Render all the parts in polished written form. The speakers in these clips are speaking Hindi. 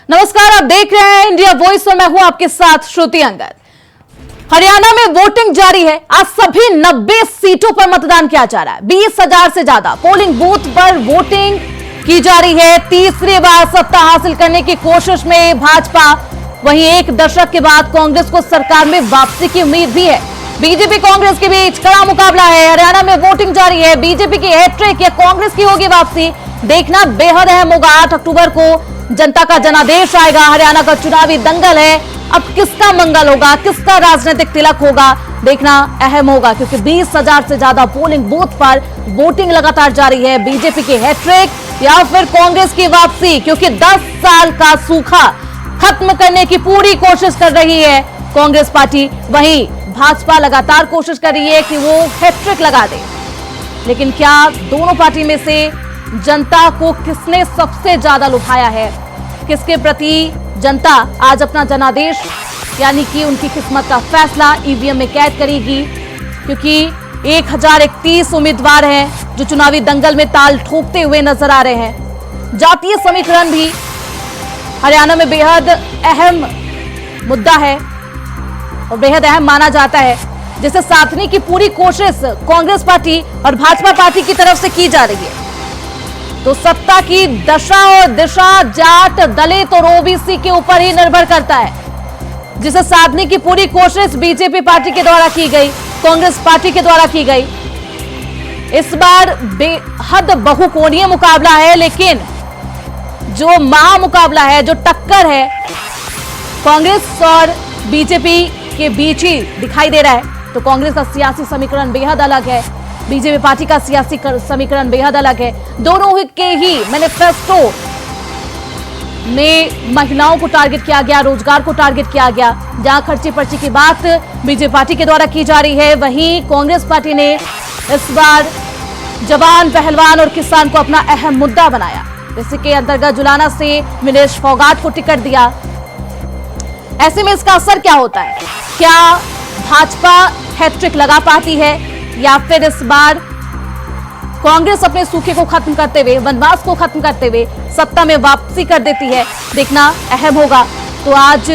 नमस्कार, आप देख रहे हैं इंडिया वॉइस और मैं हूं आपके साथ श्रुति अंगद। हरियाणा में वोटिंग जारी है। आज सभी 90 सीटों पर मतदान किया जा रहा है। 20,000 से ज्यादा पोलिंग बूथ पर वोटिंग की जा रही है। तीसरी बार सत्ता हासिल करने की कोशिश में भाजपा, वहीं एक दशक के बाद कांग्रेस को सरकार में वापसी की उम्मीद भी है। बीजेपी कांग्रेस के बीच कड़ा मुकाबला है। हरियाणा में वोटिंग जारी है। बीजेपी की हैट्रिक या कांग्रेस की होगी वापसी, देखना बेहद अहम होगा। 8 अक्टूबर को जनता का जनादेश आएगा। हरियाणा का चुनावी दंगल है। अब किसका मंगल होगा, किसका राजनीतिक तिलक होगा, देखना अहम होगा, क्योंकि 20,000 से ज्यादा पोलिंग बूथ पर वोटिंग लगातार जारी है। बीजेपी की हैट्रिक या फिर कांग्रेस की वापसी, क्योंकि 10 साल का सूखा खत्म करने की पूरी कोशिश कर रही है कांग्रेस पार्टी। वहीं भाजपा लगातार कोशिश कर रही है कि वो हैट्रिक लगा दे। लेकिन क्या दोनों पार्टी में से जनता को किसने सबसे ज्यादा लुभाया है, किसके प्रति जनता आज अपना जनादेश यानी कि उनकी किस्मत का फैसला ईवीएम में कैद करेगी, क्योंकि 1031 उम्मीदवार हैं जो चुनावी दंगल में ताल ठोकते हुए नजर आ रहे हैं। जातीय समीकरण भी हरियाणा में बेहद अहम मुद्दा है और बेहद अहम माना जाता है, जिसे साधने की पूरी कोशिश कांग्रेस पार्टी और भाजपा पार्टी की तरफ से की जा रही है। तो सत्ता की दशा और दिशा जाट, दलित और ओबीसी के ऊपर ही निर्भर करता है, जिसे साधने की पूरी कोशिश बीजेपी पार्टी के द्वारा की गई, कांग्रेस पार्टी के द्वारा की गई। इस बार बेहद बहुकोणीय मुकाबला है, लेकिन जो महामुकाबला है, जो टक्कर है, कांग्रेस और बीजेपी के बीच ही दिखाई दे रहा है। तो कांग्रेस का सियासी समीकरण बेहद अलग है, बीजेपी पार्टी का सियासी समीकरण बेहद अलग है। दोनों के ही मैनिफेस्टो में महिलाओं को टारगेट किया गया, रोजगार को टारगेट किया गया। जहां खर्ची पर्ची की बात बीजेपी पार्टी के द्वारा की जा रही है, वहीं कांग्रेस पार्टी ने इस बार जवान, पहलवान और किसान को अपना अहम मुद्दा बनाया। इसी के अंतर्गत जुलाना से मिलेश फोगाट को टिकट दिया। ऐसे में इसका असर क्या होता है? क्या भाजपा हैट्रिक लगा पाती है या फिर इस बार कांग्रेस अपने सूखे को खत्म करते हुए, वनवास को खत्म करते हुए सत्ता में वापसी कर देती है, देखना अहम होगा। तो आज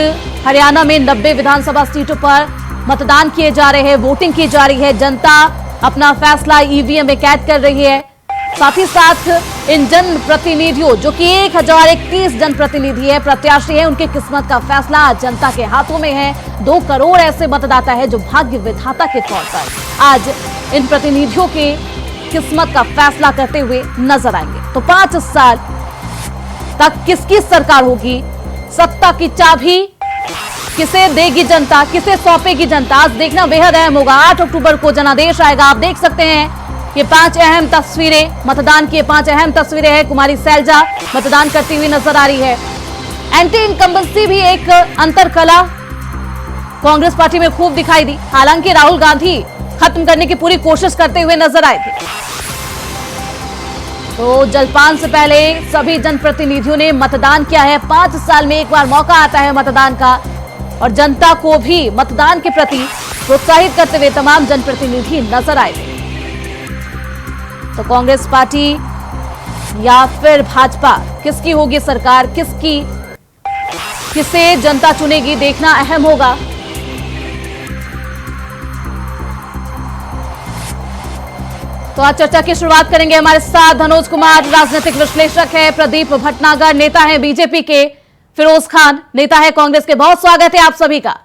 हरियाणा में 90 विधानसभा सीटों पर मतदान किए जा रहे हैं, वोटिंग की जा रही है। जनता अपना फैसला ईवीएम में कैद कर रही है। साथ ही साथ इन जनप्रतिनिधियों, जो कि 1031 जनप्रतिनिधि है, प्रत्याशी है, उनकी किस्मत का फैसला आज जनता के हाथों में है। 2 करोड़ ऐसे मतदाता है जो भाग्य विधाता के तौर पर आज इन प्रतिनिधियों के किस्मत का फैसला करते हुए नजर आएंगे। तो 5 साल तक किसकी सरकार होगी, सत्ता की चाबी किसे देगी जनता, किसे सौंपेगी जनता, आज देखना बेहद अहम होगा। 8 अक्टूबर को जनादेश आएगा। आप देख सकते हैं ये 5 अहम तस्वीरें, मतदान की 5 अहम तस्वीरें हैं। कुमारी सैलजा मतदान करती हुई नजर आ रही है। एंटी इनकम्बेंसी भी एक अंतरकला कांग्रेस पार्टी में खूब दिखाई दी। हालांकि राहुल गांधी खत्म करने की पूरी कोशिश करते हुए नजर आए थे। तो जलपान से पहले सभी जनप्रतिनिधियों ने मतदान किया है। 5 साल में एक बार मौका आता है मतदान का, और जनता को भी मतदान के प्रति प्रोत्साहित करते हुए तमाम जनप्रतिनिधि नजर आए थे। तो कांग्रेस पार्टी या फिर भाजपा, किसकी होगी सरकार, किसे जनता चुनेगी, देखना अहम होगा। तो आज चर्चा की शुरुआत करेंगे। हमारे साथ धनोज कुमार राजनीतिक विश्लेषक है, प्रदीप भटनागर नेता है बीजेपी के, फिरोज खान नेता है कांग्रेस के। बहुत स्वागत है आप सभी का।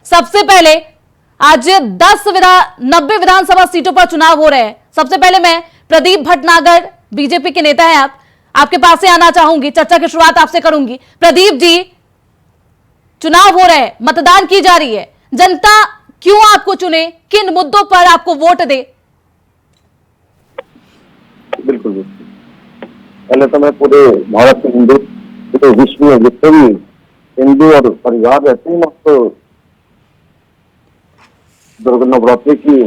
सबसे पहले आज 90 विधानसभा सीटों पर चुनाव हो रहे हैं। सबसे पहले मैं प्रदीप भटनागर, बीजेपी के नेता हैं आप, आपके पास से आना चाहूंगी। चर्चा की शुरुआत आपसे करूंगी। प्रदीप जी, चुनाव हो रहे हैं, मतदान की जा रही है, जनता क्यों आपको चुने, किन मुद्दों पर आपको वोट दे? बिल्कुल बिल्कुल। पहले तो मैं पूरे भारत के हिंदू, पूरे विश्व में जितने भी हिंदू और परिवार रहते हैं, तो दुर्गा नवरात्रि की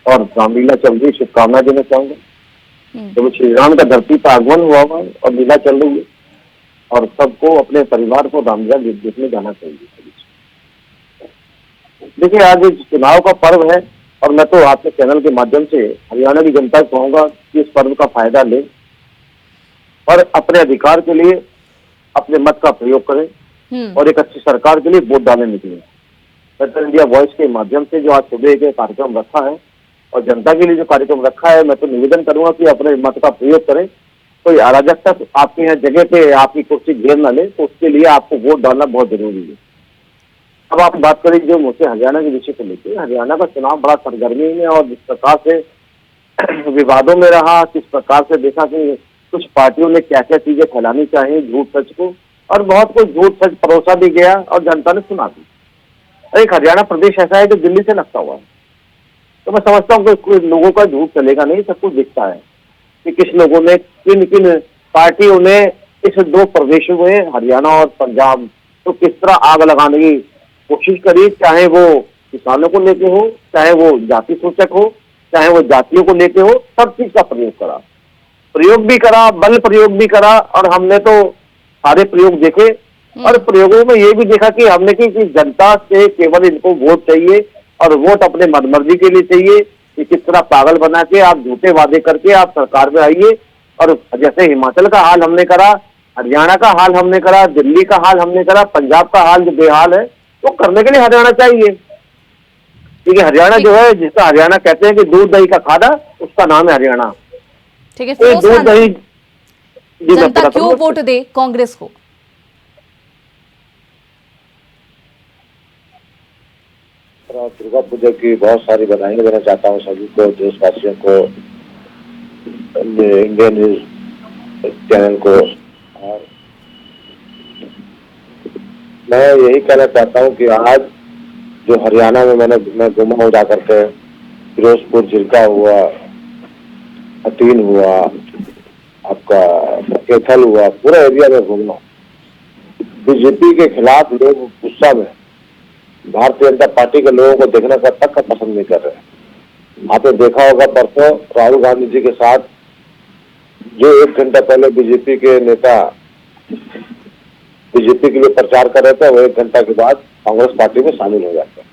और रामलीला चल रही शुभकामनाएं देना चाहूंगा। तो श्री राम का धरती पर आगमन हुआ है और लीला चल रही है, और सबको अपने परिवार को रामलीला देखने जाना चाहिए। देखिए, आज चुनाव का पर्व है, और मैं तो आपके चैनल के माध्यम से हरियाणा की जनता को कहूंगा कि इस पर्व का फायदा लें और अपने अधिकार के लिए अपने मत का प्रयोग करें। और एक अच्छी सरकार के लिए वोट डालने निकले। बेटर इंडिया वॉइस के माध्यम से जो आज सुबह के कार्यक्रम रखा है और जनता के लिए जो कार्यक्रम रखा है, मैं तो निवेदन करूंगा कि अपने मत का प्रयोग करें। कोई अराजकता आपके यहाँ जगह पे आपकी कुर्सी घेर न ले, तो उसके लिए आपको वोट डालना बहुत जरूरी है। अब आप बात करें जो मुझसे हरियाणा के विषय को लेकर, हरियाणा का चुनाव बड़ा सरगर्मी में और जिस प्रकार से विवादों में रहा, किस प्रकार से देखा कि कुछ पार्टियों ने क्या क्या चीजें फैलानी चाहिए, झूठ सच को, और बहुत कुछ झूठ सच परोसा भी गया और जनता ने सुना दी। एक हरियाणा प्रदेश ऐसा है जो दिल्ली से लगता हुआ है, तो मैं समझता हूँ कि लोगों का झूठ चलेगा नहीं, सब कुछ दिखता है कि किस लोगों ने किन किन पार्टियों ने इस दो प्रदेशों में हरियाणा और पंजाब तो किस तरह आग लगाने की कोशिश करी, चाहे वो किसानों को लेके हो, चाहे वो जाति सूचक हो, चाहे वो जातियों को लेके हो, सब चीज का प्रयोग भी करा, बल प्रयोग भी करा, और हमने तो सारे प्रयोग देखे। और प्रयोगों में ये भी देखा कि हमने कि जनता से केवल इनको वोट चाहिए और वोट अपने मनमर्जी के लिए चाहिए कि किस तरह पागल बना के आप झूठे वादे करके आप सरकार में आइए। और जैसे हिमाचल का हाल हमने करा, हरियाणा का हाल हमने करा, दिल्ली का हाल हमने करा, पंजाब का हाल जो बेहाल है, तो करने के लिए हरियाणा चाहिए। क्योंकि हरियाणा जो है, जिसका हरियाणा कहते हैं कि दूध दही का खाना, उसका नाम है हरियाणा। ठीक है, दूध दही जनता क्यों वोट दे कांग्रेस को? दुर्गा पूजा की बहुत सारी बधाइयां देना चाहता हूँ सभी को, देशवासियों को, इंडियन न्यूज चैनल को। और मैं यही कहना चाहता हूँ कि आज जो हरियाणा में मैं घूमा हूँ जाकर के, फिरोजपुर जिरका हुआ, हटीन हुआ, आपका कैथल हुआ, पूरा एरिया में घूमा। बीजेपी के खिलाफ लोग गुस्सा में, भारतीय जनता पार्टी के लोगों को देखने का तक पसंद नहीं कर रहे। आपने देखा होगा परसों राहुल गांधी जी के साथ जो 1 घंटा पहले बीजेपी के नेता बीजेपी के लिए प्रचार कर रहे थे, वो 1 घंटा के बाद कांग्रेस पार्टी में शामिल हो जाते हैं।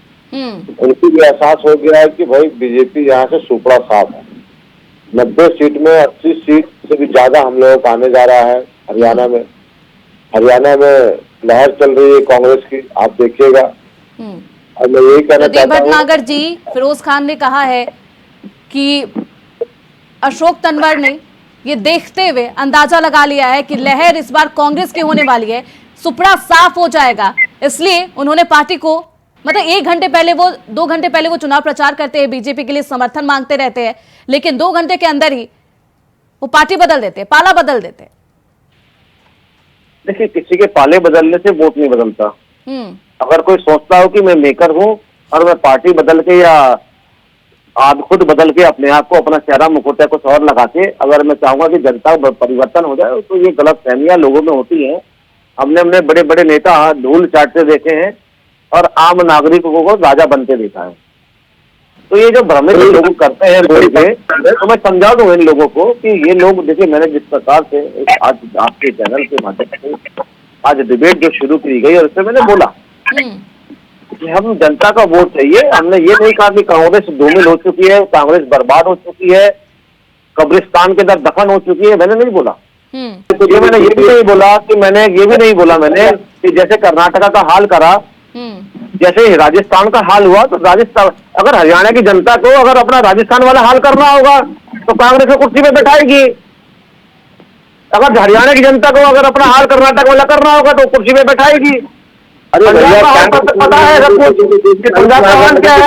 उनको भी एहसास हो गया है कि भाई बीजेपी यहाँ से सुपड़ा साफ है। 90 सीट में 80 सीट से भी ज्यादा हम लोगों को आने जा रहा है हरियाणा में। हरियाणा में लहर चल रही है कांग्रेस की, आप देखिएगा। और मैं यही कहना चाहता हूं, भटनागर जी, फिरोज खान ने कहा है कि अशोक तंवर ने ये देखते हुए अंदाजा लगा लिया है कि लहर इस बार कांग्रेस की होने वाली है, सुपड़ा साफ हो जाएगा। इसलिए उन्होंने पार्टी को, मतलब 1 घंटे पहले वो 2 घंटे पहले वो चुनाव प्रचार करते हैं, बीजेपी के लिए समर्थन मांगते रहते हैं, लेकिन 2 घंटे के अंदर ही वो पार्टी बदल देते हैं, पाला बदल देते हैं। देखिए, किसी के पाले बदलने से वोट नहीं बदलता। अगर कोई सोचता हो कि मैं मेकर हूं और मैं पार्टी बदल के या आप खुद बदल के अपने आप को, अपना चेहरा मुकुट कुछ और लगा के अगर मैं चाहूंगा कि जनता परिवर्तन हो जाए, तो ये गलत फहमियां लोगों में होती हैं। हमने बड़े बड़े नेता धूल चाटते देखे हैं और आम नागरिकों को राजा बनते देखा है। तो ये जो भ्रमित लोग करते हैं बोल के, तो मैं समझा दूं इन लोगों को कि ये लोग, देखिए मैंने जिस प्रकार से आज आपके चैनल के माध्यम से आज डिबेट जो शुरू की गई, और उससे मैंने बोला कि हम जनता का वोट चाहिए। हमने ये नहीं कहा कि कांग्रेस धूमिल हो चुकी है, कांग्रेस बर्बाद हो चुकी है, कब्रिस्तान के अंदर दफन हो चुकी है, मैंने नहीं बोला। तो ये मैंने ये भी नहीं बोला कि मैंने कि जैसे कर्नाटका का हाल करा, जैसे राजस्थान का हाल हुआ, तो राजस्थान, अगर हरियाणा की जनता को अगर अपना राजस्थान वाला हाल करना होगा तो कांग्रेस को कुर्सी पे बैठाएगी। अगर हरियाणा की जनता को अगर अपना हाल कर्नाटक वाला करना होगा तो कुर्सी पे बैठाएगी। पंजाब का हाल पता है सब कुछ, पंजाब का हाल क्या है।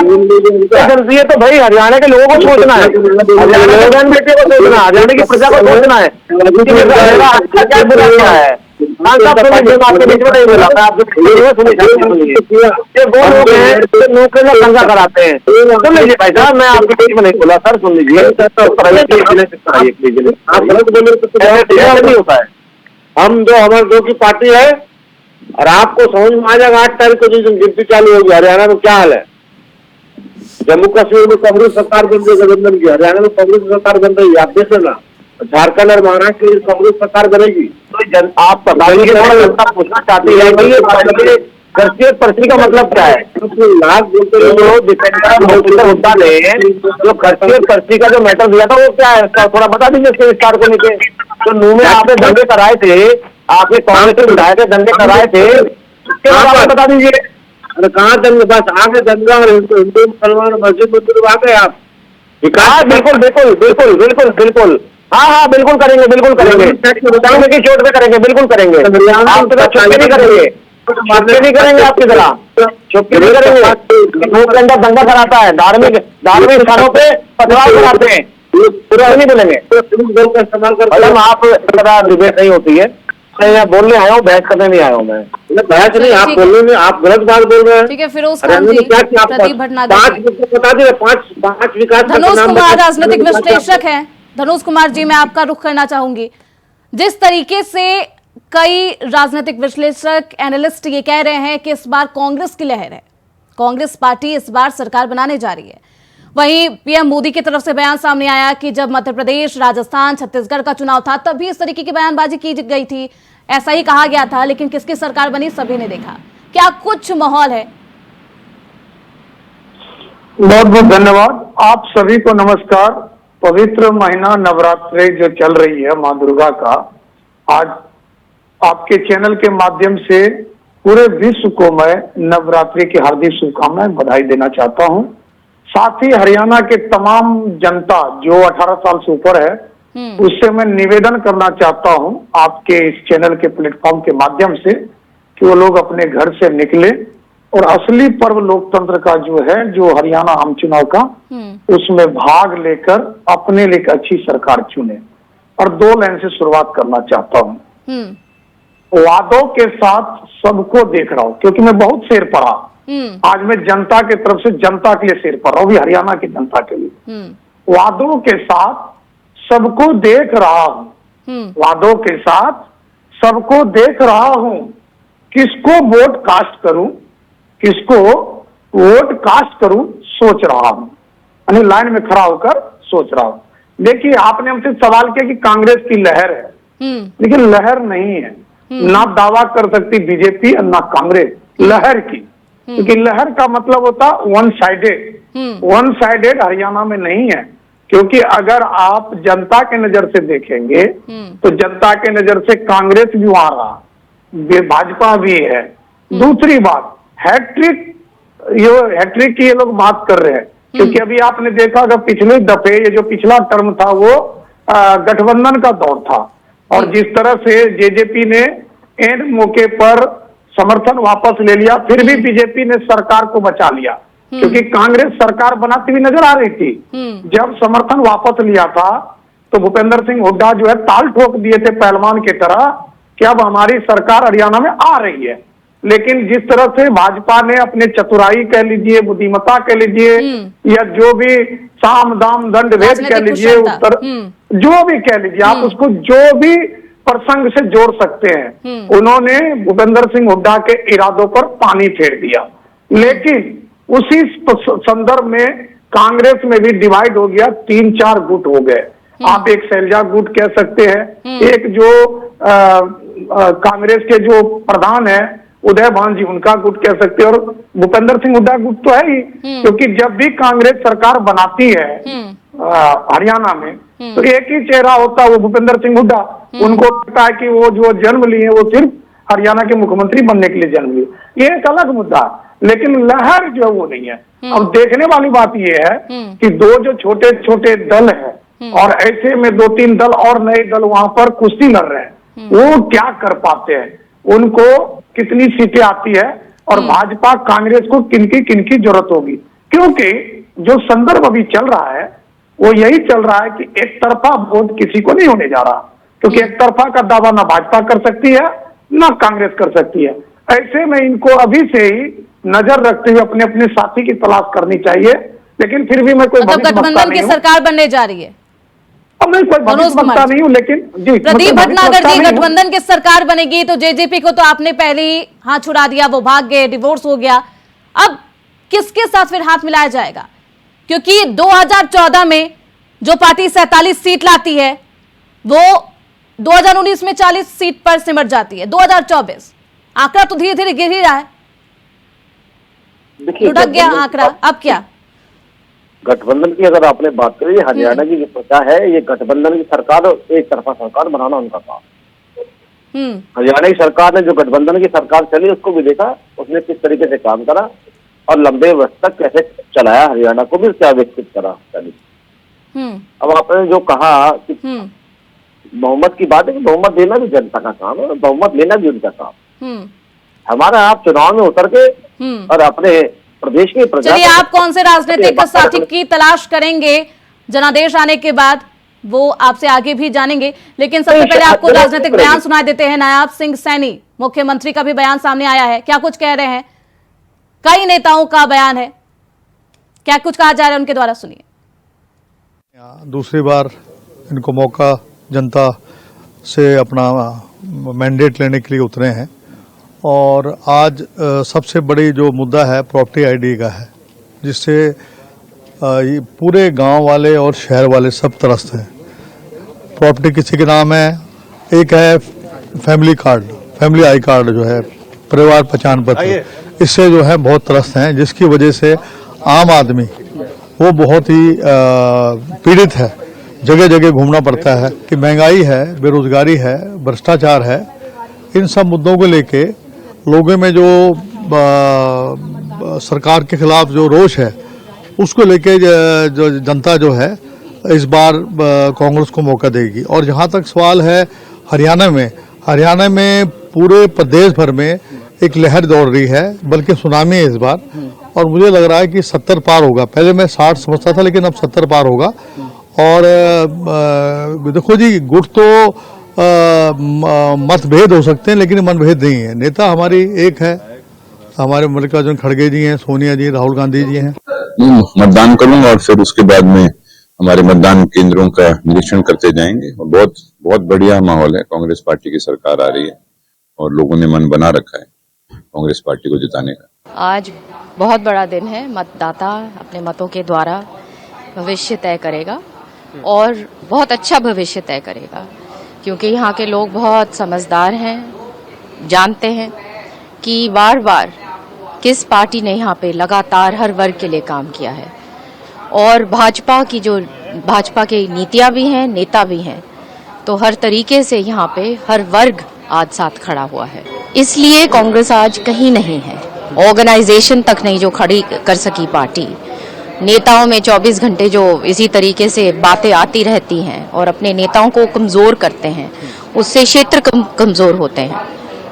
ये तो भाई हरियाणा के लोगों को सोचना है, हरियाणा के बहन बेटे को सोचना है, हरियाणा की प्रजा को सोचना है अच्छा क्या बुरा क्या है। आपके बीच में नहीं बोला, मैं आपको ये वो लोग हैं जो नौकरी में दंगा कराते हैं। सुन लीजिए भाई साहब, मैं आपके बीच में नहीं बोला सर, सुन लीजिए। नहीं होता है, हम जो हमारे दो की पार्टी है, और आपको समझ में आ जाएगा 8 तारीख को जिस दिन गिनती चालू होगी हरियाणा में क्या हाल है। जम्मू कश्मीर में कांग्रेस सरकार बन रही है गठबंधन की, हरियाणा में कांग्रेस सरकार बन रही है, आप देख लेना। झारखंड और महाराष्ट्र में कांग्रेस सरकार बनेगी। तो आप जनता पूछना चाहती है कि कर्सियत पर्ची का मतलब क्या है? लाख मुद्दा ने जो कर्सियत पर्ची का जो मैटर दिया था वो क्या है, थोड़ा बता दीजिए इसके विस्तार को लेकर। तो नू में आपने दंगे कराए थे, आपने कांग्रेस के विधायक दंगे कराए थे, बता दीजिए। अरे कहाँ दंगे, बस आगे दंगा और हिंदू मुसलमान मस्जिद मंदिर आ गए आप। विकास बिल्कुल बिल्कुल बिल्कुल बिल्कुल बिल्कुल, हाँ बिल्कुल करेंगे, बिल्कुल करेंगे, दंगे की चोट पे करेंगे, बिल्कुल करेंगे। आपकी तरह छुपके नहीं करेंगे, छुपके नहीं करेंगे, आपकी तरह छुपके नहीं करेंगे। मुंह के अंदर दंगा कराता है, धार्मिक स्थानों पे पथराव कराते हैं, पूरा नहीं बोलेंगे। मैडम आप तरह डिबेट नहीं होती है, मैं यहाँ बोलने आया हूँ, बहस करने नहीं आया हूँ। मैं बहस नहीं, आप बोलने में आप गलत बात बोल रहे हैं। ठीक है, फिरोज खान जी, प्रदीप भटनागर जी, बता दिए पांच विकास। धनुष कुमार राजनीतिक विश्लेषक हैं। धनुष कुमार जी, मैं आपका रुख करना चाहूंगी। जिस तरीके से कई राजनीतिक विश्लेषक एनालिस्ट ये कह रहे हैं कि इस बार कांग्रेस की लहर है, कांग्रेस पार्टी इस बार सरकार बनाने जा रही है, वहीं पीएम मोदी की तरफ से बयान सामने आया कि जब मध्य प्रदेश, राजस्थान, छत्तीसगढ़ का चुनाव था तब भी इस तरीके की बयानबाजी की गई थी, ऐसा ही कहा गया था, लेकिन किसकी सरकार बनी सभी ने देखा। क्या कुछ माहौल है? बहुत बहुत धन्यवाद। आप सभी को नमस्कार। पवित्र महीना नवरात्रि जो चल रही है माँ दुर्गा का, आज आपके चैनल के माध्यम से पूरे विश्व को मैं नवरात्रि की हार्दिक शुभकामनाएं, बधाई देना चाहता हूं। साथ ही हरियाणा के तमाम जनता जो 18 साल से ऊपर है, उससे मैं निवेदन करना चाहता हूं आपके इस चैनल के प्लेटफॉर्म के माध्यम से कि वो लोग अपने घर से निकले और असली पर्व लोकतंत्र का जो है, जो हरियाणा आम चुनाव का, उसमें भाग लेकर अपने लिए एक अच्छी सरकार चुने। और 2 लाइन से शुरुआत करना चाहता हूं। वादों के साथ सबको देख रहा हूं, क्योंकि मैं बहुत शेर पढ़ा, आज मैं जनता के तरफ से जनता के लिए शेर पढ़ रहा हूं, भी हरियाणा की जनता के लिए। वादों के साथ सबको देख रहा हूं, वादों के साथ सबको देख रहा हूं, किसको वोट कास्ट करूं, किसको वोट कास्ट करूं, सोच रहा हूं, यानी लाइन में खड़ा होकर सोच रहा हूं। देखिए, आपने हमसे सवाल किया कि कांग्रेस की लहर है, लेकिन लहर नहीं है, ना दावा कर सकती बीजेपी और ना कांग्रेस लहर की, क्योंकि लहर का मतलब होता वन साइडेड हरियाणा में नहीं है। क्योंकि अगर आप जनता के नजर से देखेंगे तो जनता के नजर से कांग्रेस भी वहां रहा, भाजपा भी है। दूसरी बात, हैट्रिक की ये लोग बात कर रहे हैं, क्योंकि अभी आपने देखा कि पिछले दफे ये जो पिछला टर्म था वो गठबंधन का दौर था, और जिस तरह से जेजेपी ने एंड मौके पर समर्थन वापस ले लिया, फिर भी बीजेपी ने सरकार को बचा लिया, क्योंकि कांग्रेस सरकार बनाती हुई नजर आ रही थी। जब समर्थन वापस लिया था तो भूपेंद्र सिंह हुड्डा जो है ताल ठोक दिए थे पहलवान की तरह कि अब हमारी सरकार हरियाणा में आ रही है। लेकिन जिस तरह से भाजपा ने अपने चतुराई कह लीजिए, बुद्धिमत्ता कह लीजिए, या जो भी साम दाम दंड भेद कह लीजिए, उत्तर जो भी कह लीजिए आप, उसको जो भी प्रसंग से जोड़ सकते हैं, उन्होंने भूपेंद्र सिंह हुड्डा के इरादों पर पानी फेर दिया। लेकिन उसी संदर्भ में कांग्रेस में भी डिवाइड हो गया, 3-4 गुट हो गए। आप एक शैलजा गुट कह सकते हैं, एक जो कांग्रेस के जो प्रधान है उदय भान जी, उनका गुट कह सकते हैं, और भूपेंद्र सिंह हुड्डा गुट तो है ही, क्योंकि जब भी कांग्रेस सरकार बनाती है हरियाणा में तो एक ही चेहरा होता है, वो भूपेंद्र सिंह हुड्डा। उनको लगता है कि वो जो जन्म लिए वो सिर्फ हरियाणा के मुख्यमंत्री बनने के लिए जन्म लिए, ये एक अलग मुद्दा। लेकिन लहर जो है वो नहीं है। अब देखने वाली बात ये है कि 2 जो छोटे छोटे दल हैं, और ऐसे में 2-3 दल और नए दल वहां पर कुश्ती लड़ रहे हैं, वो क्या कर पाते हैं, उनको कितनी सीटें आती है, और भाजपा कांग्रेस को किनकी जरूरत होगी। क्योंकि जो संदर्भ अभी चल रहा है वो यही चल रहा है कि एक तरफा वोट किसी को नहीं होने जा रहा, क्योंकि एक तरफा का दावा ना भाजपा कर सकती है ना कांग्रेस कर सकती है। ऐसे में इनको अभी से ही नजर रखते हुए अपने अपने साथी की तलाश करनी चाहिए। लेकिन फिर भी मैं कोई गठबंधन की सरकार बनने जा रही है, अब मैं कोई भविष्यवक्ता नहीं हूँ, लेकिन जी प्रदीप भटनागर जी, गठबंधन की सरकार बनेगी तो जेजेपी को तो आपने पहले ही हाथ छुड़ा दिया, वो भाग गए, डिवोर्स हो गया। अब किसके साथ फिर हाथ मिलाया जाएगा? क्योंकि 2014 में जो पार्टी 47 सीट लाती है वो 2019 में 40 सीट पर सिमट जाती है। 2024 आंकड़ा तो धीरे धीरे गिर ही रहा है, लुढ़क गया आंकड़ा। अब क्या गठबंधन की अगर आपने बात करी, हरियाणा की जो प्रजा है, ये गठबंधन की सरकार, एक तरफा सरकार बनाना उनका काम। हरियाणा की सरकार ने जो गठबंधन की सरकार चली उसको भी देखा, उसने किस तरीके से काम करा और लंबे वर्ष तक कैसे चलाया, हरियाणा को भी क्या विकसित करा चली। अब आपने जो कहा कि बहुमत की बात है, कि बहुमत देना भी जनता का काम है, बहुमत लेना भी उनका काम। हमारा आप चुनाव में उतर के और अपने प्रदेश के प्रजा। चलिए, आप कौन से राजनीतिक साथी की तलाश करेंगे जनादेश आने के बाद, वो आपसे आगे भी जानेंगे, लेकिन सबसे पहले आपको राजनीतिक बयान सुनाई देते हैं। नायब सिंह सैनी, मुख्यमंत्री का भी बयान सामने आया है, क्या कुछ कह रहे हैं? कई नेताओं का बयान है, क्या कुछ कहा जा रहा है उनके द्वारा, सुनिए। दूसरी बार इनको मौका जनता से अपना मैंडेट लेने के लिए उतरे हैं और आज सबसे बड़ी जो मुद्दा है प्रॉपर्टी आईडी का है, जिससे ये पूरे गांव वाले और शहर वाले सब त्रस्त हैं। प्रॉपर्टी किसी के नाम है, एक है family card, family I card जो है परिवार पहचान पत्र, इससे जो है बहुत त्रस्त हैं, जिसकी वजह से आम आदमी वो बहुत ही पीड़ित है। जगह जगह घूमना पड़ता है कि महंगाई है, बेरोजगारी है, भ्रष्टाचार है। इन सब मुद्दों को लेके लोगों में जो सरकार के खिलाफ जो रोष है, उसको लेके जो जनता जो है इस बार कांग्रेस को मौका देगी। और जहां तक सवाल है हरियाणा में पूरे प्रदेश भर में एक लहर दौड़ रही है, बल्कि सुनामी है इस बार, और मुझे लग रहा है कि 70 पार होगा। पहले मैं 60 समझता था, लेकिन अब 70 पार होगा। और देखो जी, गुट तो मतभेद हो सकते हैं, लेकिन मनभेद नहीं है। नेता हमारी एक है, हमारे मल्लिकार्जुन खड़गे जी हैं, सोनिया जी, राहुल गांधी जी हैं। मतदान करूंगा और फिर उसके बाद में हमारे मतदान केंद्रों का निरीक्षण करते जाएंगे। बहुत बहुत बढ़िया माहौल है, कांग्रेस पार्टी की सरकार आ रही है और लोगों ने मन बना रखा है कांग्रेस पार्टी को जिताने का। आज बहुत बड़ा दिन है, मतदाता अपने मतों के द्वारा भविष्य तय करेगा और बहुत अच्छा भविष्य तय करेगा, क्योंकि यहाँ के लोग बहुत समझदार हैं, जानते हैं कि बार बार किस पार्टी ने यहाँ पे लगातार हर वर्ग के लिए काम किया है। और भाजपा की नीतियाँ भी हैं, नेता भी हैं, तो हर तरीके से यहाँ पे हर वर्ग आज साथ खड़ा हुआ है। इसलिए कांग्रेस आज कहीं नहीं है, ऑर्गेनाइजेशन तक नहीं जो खड़ी कर सकी पार्टी। नेताओं में 24 घंटे जो इसी तरीके से बातें आती रहती हैं और अपने नेताओं को कमजोर करते हैं, उससे क्षेत्र कमजोर होते हैं।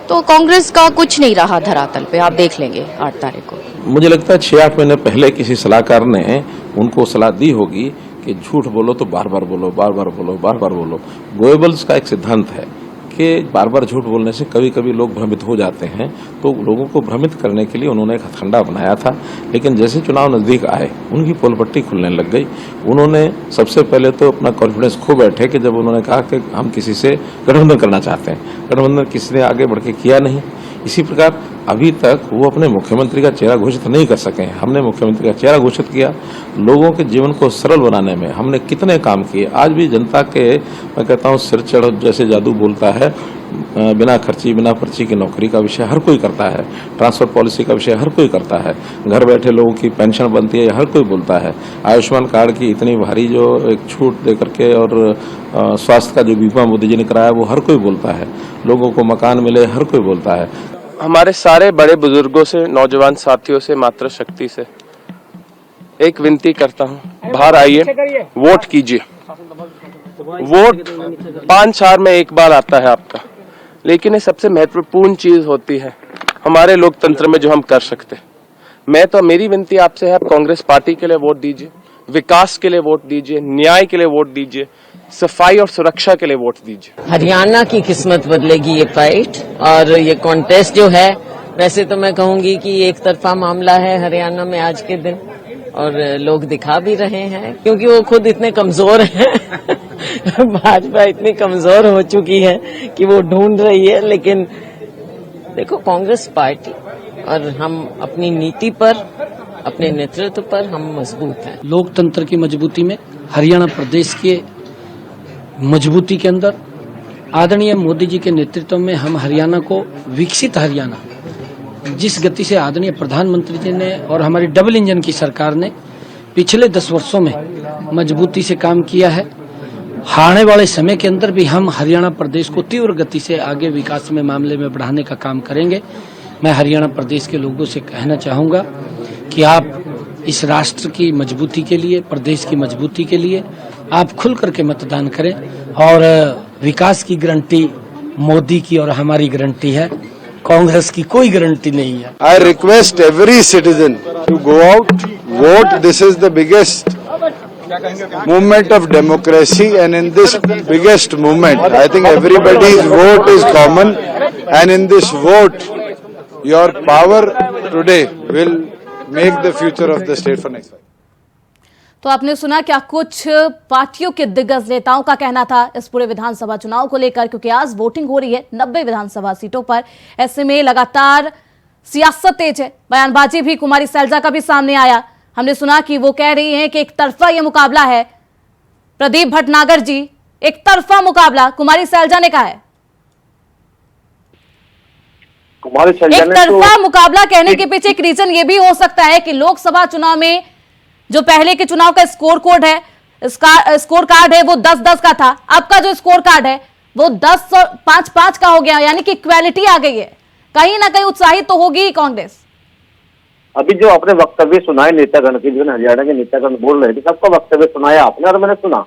तो कांग्रेस का कुछ नहीं रहा धरातल पे, आप देख लेंगे 8 तारीख को। मुझे लगता है 6-8 महीने पहले किसी सलाहकार ने उनको सलाह दी होगी कि झूठ बोलो तो बार बार बोलो, बार बार बोलो, बार बार बोलो। गोएबल्स का एक सिद्धांत है कि बार बार झूठ बोलने से कभी कभी लोग भ्रमित हो जाते हैं, तो लोगों को भ्रमित करने के लिए उन्होंने एक हथकंडा बनाया था। लेकिन जैसे चुनाव नजदीक आए, उनकी पोल पट्टी खुलने लग गई। उन्होंने सबसे पहले तो अपना कॉन्फिडेंस खो बैठे कि जब उन्होंने कहा कि हम किसी से गठबंधन करना चाहते हैं, गठबंधन किसी ने आगे बढ़ के किया नहीं। इसी प्रकार अभी तक वो अपने मुख्यमंत्री का चेहरा घोषित नहीं कर सके। हमने मुख्यमंत्री का चेहरा घोषित किया, लोगों के जीवन को सरल बनाने में हमने कितने काम किए। आज भी जनता के, मैं कहता हूँ, सिर चढ़ जैसे जादू बोलता है। बिना खर्ची बिना पर्ची की नौकरी का विषय हर कोई करता है, ट्रांसफर पॉलिसी का विषय हर कोई करता है, घर बैठे लोगों की पेंशन बनती है हर कोई बोलता है, आयुष्मान कार्ड की इतनी भारी जो एक छूट दे करके और स्वास्थ्य का जो बीमा मोदी जी ने कराया वो हर कोई बोलता है, लोगों को मकान मिले हर कोई बोलता है। हमारे सारे बड़े बुजुर्गों से, नौजवान साथियों से, मातृशक्ति से एक विनती करता हूँ, बाहर आइए, वोट कीजिए। वोट 5 साल में एक बार आता है आपका, लेकिन ये सबसे महत्वपूर्ण चीज होती है हमारे लोकतंत्र में जो हम कर सकते हैं। मेरी विनती आपसे है, आप कांग्रेस पार्टी के लिए वोट दीजिए, विकास के लिए वोट दीजिए, न्याय के लिए वोट दीजिए, सफाई और सुरक्षा के लिए वोट दीजिए। हरियाणा की किस्मत बदलेगी ये फाइट, और ये कॉन्टेस्ट जो है, वैसे तो मैं कहूंगी कि एक तरफा मामला है हरियाणा में आज के दिन, और लोग दिखा भी रहे हैं क्योंकि वो खुद इतने कमजोर हैं भाजपा इतनी कमजोर हो चुकी है कि वो ढूंढ रही है। लेकिन देखो, कांग्रेस पार्टी और हम अपनी नीति पर, अपने नेतृत्व पर हम मजबूत हैं। लोकतंत्र की मजबूती में, हरियाणा प्रदेश के मजबूती के अंदर आदरणीय मोदी जी के नेतृत्व में हम हरियाणा को विकसित हरियाणा, जिस गति से आदरणीय प्रधानमंत्री जी ने और हमारी डबल इंजन की सरकार ने पिछले 10 वर्षों में मजबूती से काम किया है, आने वाले समय के अंदर भी हम हरियाणा प्रदेश को तीव्र गति से आगे विकास में मामले में बढ़ाने का काम करेंगे। मैं हरियाणा प्रदेश के लोगों से कहना चाहूंगा कि आप इस राष्ट्र की मजबूती के लिए, प्रदेश की मजबूती के लिए आप खुल करके मतदान करें और विकास की गारंटी मोदी की और हमारी गारंटी है, कांग्रेस की कोई गारंटी नहीं है। I request every citizen to go out, vote. This is the biggest movement of democracy, and in this biggest movement, I think everybody's vote is common, and in this vote, your power today will make the future of the state for next 5 years. तो आपने सुना क्या कुछ पार्टियों के दिग्गज नेताओं का कहना था इस पूरे विधानसभा चुनाव को लेकर, क्योंकि आज वोटिंग हो रही है 90 विधानसभा सीटों पर। ऐसे में लगातार सियासत तेज है। बयानबाजी भी कुमारी सैलजा का भी सामने आया। हमने सुना कि वो कह रही हैं कि एक तरफा ये मुकाबला है। प्रदीप भटनागर जी, एक तरफा मुकाबला कुमारी सैलजा ने कहा है। एक तरफा मुकाबला कहने के पीछे एक रीजन ये भी हो सकता है कि लोकसभा चुनाव में जो पहले के चुनाव का स्कोर कार्ड है वो 10-10 का था। अब का जो स्कोर कार्ड है वो 10 और 5-5 का हो गया, यानी कि इक्वालिटी आ गई है। कहीं ना कहीं उत्साहित तो होगी कांग्रेस। अभी जो आपने वक्तव्य सुनाए नेतागण की, जो हरियाणा के नेतागण बोल रहे थे, सबका वक्तव्य सुनाया आपने और मैंने सुना।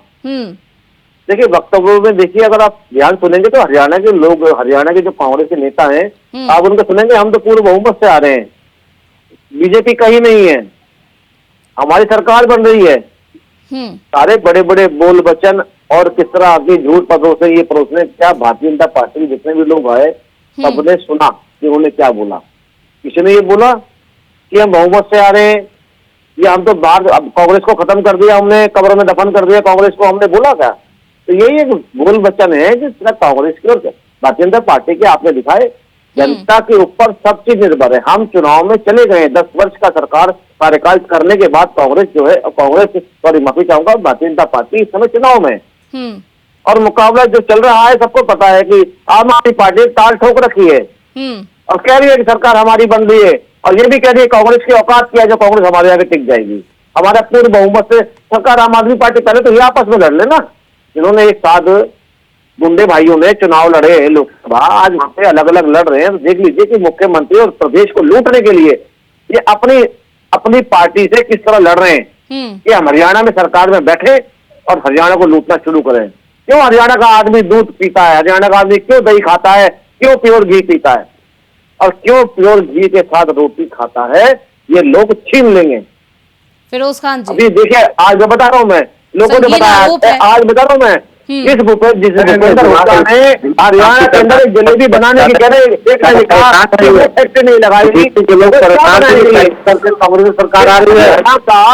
देखिए वक्तव्य में देखिए, अगर आप ध्यान सुनेंगे तो हरियाणा के लोग, हरियाणा के जो कांग्रेस के नेता हैं, आप उनको सुनेंगे, हम तो पूर्ण बहुमत से आ रहे हैं, बीजेपी कहीं नहीं है, हमारी सरकार बन रही है। सारे बड़े बड़े बोल वचन और किस तरह आगे झूठ परोसे ये परोसने, क्या भारतीय जनता पार्टी के जितने भी लोग आए सबने सुना कि उन्होंने क्या बोला। किसी ने ये बोला कि हम बहुमत से आ रहे हैं, या हम तो बाहर कांग्रेस को खत्म कर दिया, हमने कब्र में दफन कर दिया कांग्रेस को, हमने बोला क्या? तो यही एक बोल वचन है जिस तरह कांग्रेस की और भारतीय जनता पार्टी के आपने दिखाए। जनता के ऊपर सब चीज निर्भर है। हम चुनाव में चले गए, 10 वर्ष का सरकार कार्यकाल करने के बाद कांग्रेस जो है, कांग्रेस सॉरी माफी चाहूंगा, भारतीय जनता पार्टी इस समय चुनाव में और मुकाबला जो चल रहा है सबको पता है कि आम आदमी पार्टी ताल ठोक रखी है और कह रही है कि सरकार हमारी बन रही है, और ये भी कह रही है कांग्रेस की औकात क्या है जो कांग्रेस हमारे आगे टिक जाएगी। हमारा पूर्ण बहुमत से सरकार आम आदमी पार्टी, पहले तो ये आपस में लड़ लेना। जिन्होंने एक साथ गुंडे भाइयों ने चुनाव लड़े लोकसभा, आज वहां पे अलग अलग लड़ रहे हैं। तो देख लीजिए कि मुख्यमंत्री और प्रदेश को लूटने के लिए ये अपनी पार्टी से किस तरह लड़ रहे हैं कि हम हरियाणा में सरकार में बैठे और हरियाणा को लूटना शुरू करें। क्यों हरियाणा का आदमी दूध पीता है, हरियाणा का आदमी क्यों दही खाता है, क्यों प्योर घी पीता है और क्यों प्योर घी के साथ रोटी खाता है, ये लोग छीन लेंगे। फिरोज खान जी, अभी देखिए, आज मैं बता रहा हूँ, मैं लोगों ने बताया, आज बता रहा हूँ मैं, जिस भूपेंद्र हुड्डा ने हरियाणा के अंदर जलेबी बनाने की कह रहे फैक्ट्री नहीं लगाई, कांग्रेस सरकार आ रही है,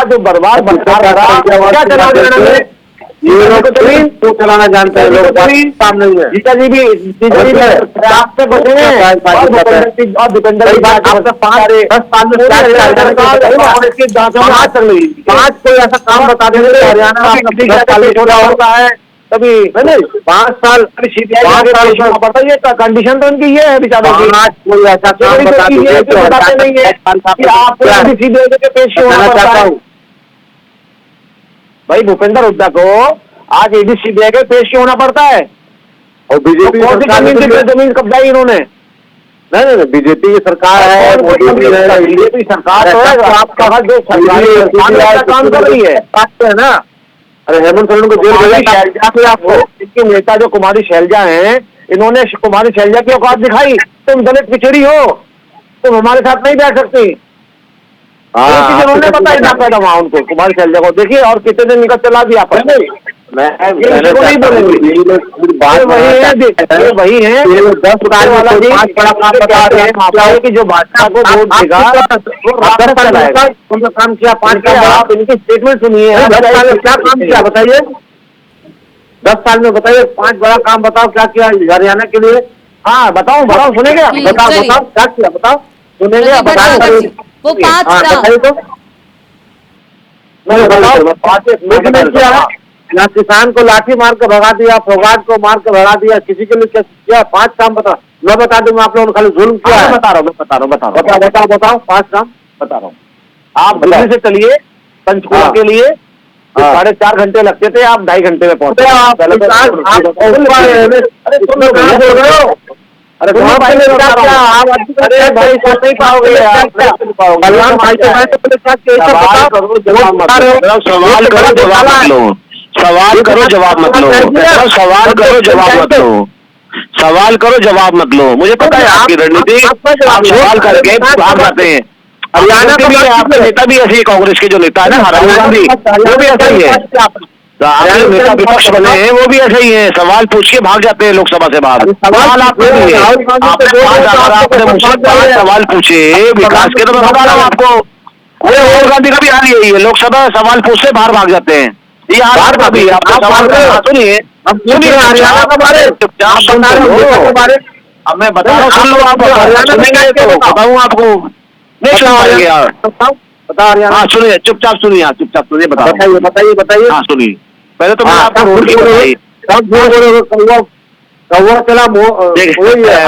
जो बर्बाद क्या चला हरियाणा में, ये लोग तो चलाना जानते हैं, लोग काम नहीं है। जीता जी भी आपसे बचे हैं और भूपेंद्र जी आपसे 5 कोई ऐसा काम बता देंगे हरियाणा होता है कभी 5 साल पड़ता है। ये कंडीशन तो उनकी ये है बेचारों की, कोई ऐसा काम बताते नहीं है कि आपको सीबीआई के पेश होना पड़ता है। भाई भूपेंद्र हुड्डा को आज ईडी सीबीआई के पेश होना पड़ता है और बीजेपी जमीन कब्जा ही इन्होंने। नहीं, बीजेपी की सरकार है, बीजेपी सरकार तो है, आपका जो सरकार काम कर रही है ना। अरे हेमंत सोरेन को जेल भेजा आपको, इनके नेता जो कुमारी शैलजा हैं, इन्होंने कुमारी शैलजा की औकात दिखाई, तुम दलित पिछड़ी हो, तुम हमारे साथ नहीं बैठ सकती। उन्होंने बताया जाता था वहां उनको, कुमारी शैलजा को देखिए, और कितने दिन इनका चला दिया आपस में। मैं नहीं बोलूंगी, वही है 10 साल वाला जी, 5 बड़ा काम बता रहे हैं कि जो भाजपा को वोट देगा वो रास्ता चलाएगा। उनका काम किया 5 का, आप इनकी स्टेटमेंट सुनिए, 10 साल में क्या काम किया बताइए, 10 साल में बताइए 5 बड़ा काम बताओ क्या किया हरियाणा के लिए। हाँ बताओ सुनेंगे, बताओ क्या किया, बताओ सुनेंगे, बताइए तो ना किसान को लाठी मार के भगा दिया, फौगाट को मार के भगा दिया, किसी के लिए क्या 5 काम बताओ। मैं बता दूं, आप लोगों ने खाली जुल्म किया है। बता रहा हूँ बताओ 5 काम बता रहा हूँ। आप दिल्ली से चलिए पंचकुला के लिए, 4.5 घंटे लगते थे, आप 2.5 घंटे में पहुंचे। अरे भाई नहीं पाओगे, सवाल करो जवाब मत लो, सवाल करो जवाब मत लो, सवाल करो जवाब मत लो, सवाल करो जवाब मत लो। मुझे पता है आपकी रणनीति, आप सवाल करके भाग जाते हैं। हरियाणा के भी आपका नेता भी ऐसे ही, कांग्रेस के जो नेता है ना राहुल गांधी, वो भी ऐसा ही है। आपके नेता विपक्ष बने हैं वो भी ऐसे ही है, सवाल पूछ के भाग जाते हैं लोकसभा से बाहर। सवाल आपने नहीं है, आपने मुझसे 5 सवाल पूछे विकास के, तो मैं बता रहा हूँ आपको। राहुल गांधी का भी हाल यही है, लोकसभा सवाल पूछते बाहर भाग जाते हैं। ये हाल आपका भी है, आपको सवाल सुनिए, हरियाणा के बारे चुपचाप सुनते हो। अब मैं बता रहा हूँ, सुन लो आप, सुनेंगे तो बताऊँ आपको, नहीं सुन पाएंगे यार। बता हरियाणा, हाँ सुनिए, चुपचाप सुनिए, आप चुपचाप सुनिए, बताइए। हाँ सुनिए, पहले तो मैंने आपको रोड की बताई। कौवा चला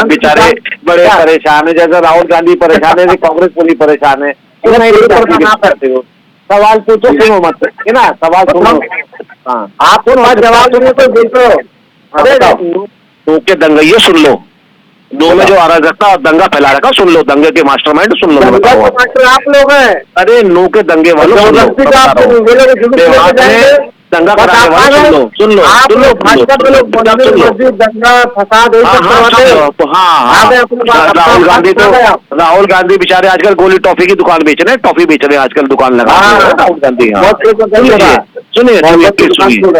बेचारे बड़े परेशान है, जैसे राहुल गांधी परेशान है, कांग्रेस पूरी परेशान है। क्यों नहीं करते हो? सवाल पूछो, सुनो मत, है ना, सवाल सुनो। हाँ आप जवाब सुनो तो देखो। अरे दो के दंगइये सुन लो, दो में जो अराजकता और दंगा फैला रखा सुन लो, दंगे के मास्टरमाइंड सुन लो। आप लोग हैं, अरे नो के दंगे वालों सुन लो, दंगा कराने वाले सुन लो, आप लोग भाजपा के लोग दंगा फसाद। राहुल गांधी बेचारे आजकल गोली टॉफी की दुकान बेच रहे हैं, टॉफी बेच रहे हैं आजकल, दुकान लगा राहुल गांधी। सुनिए,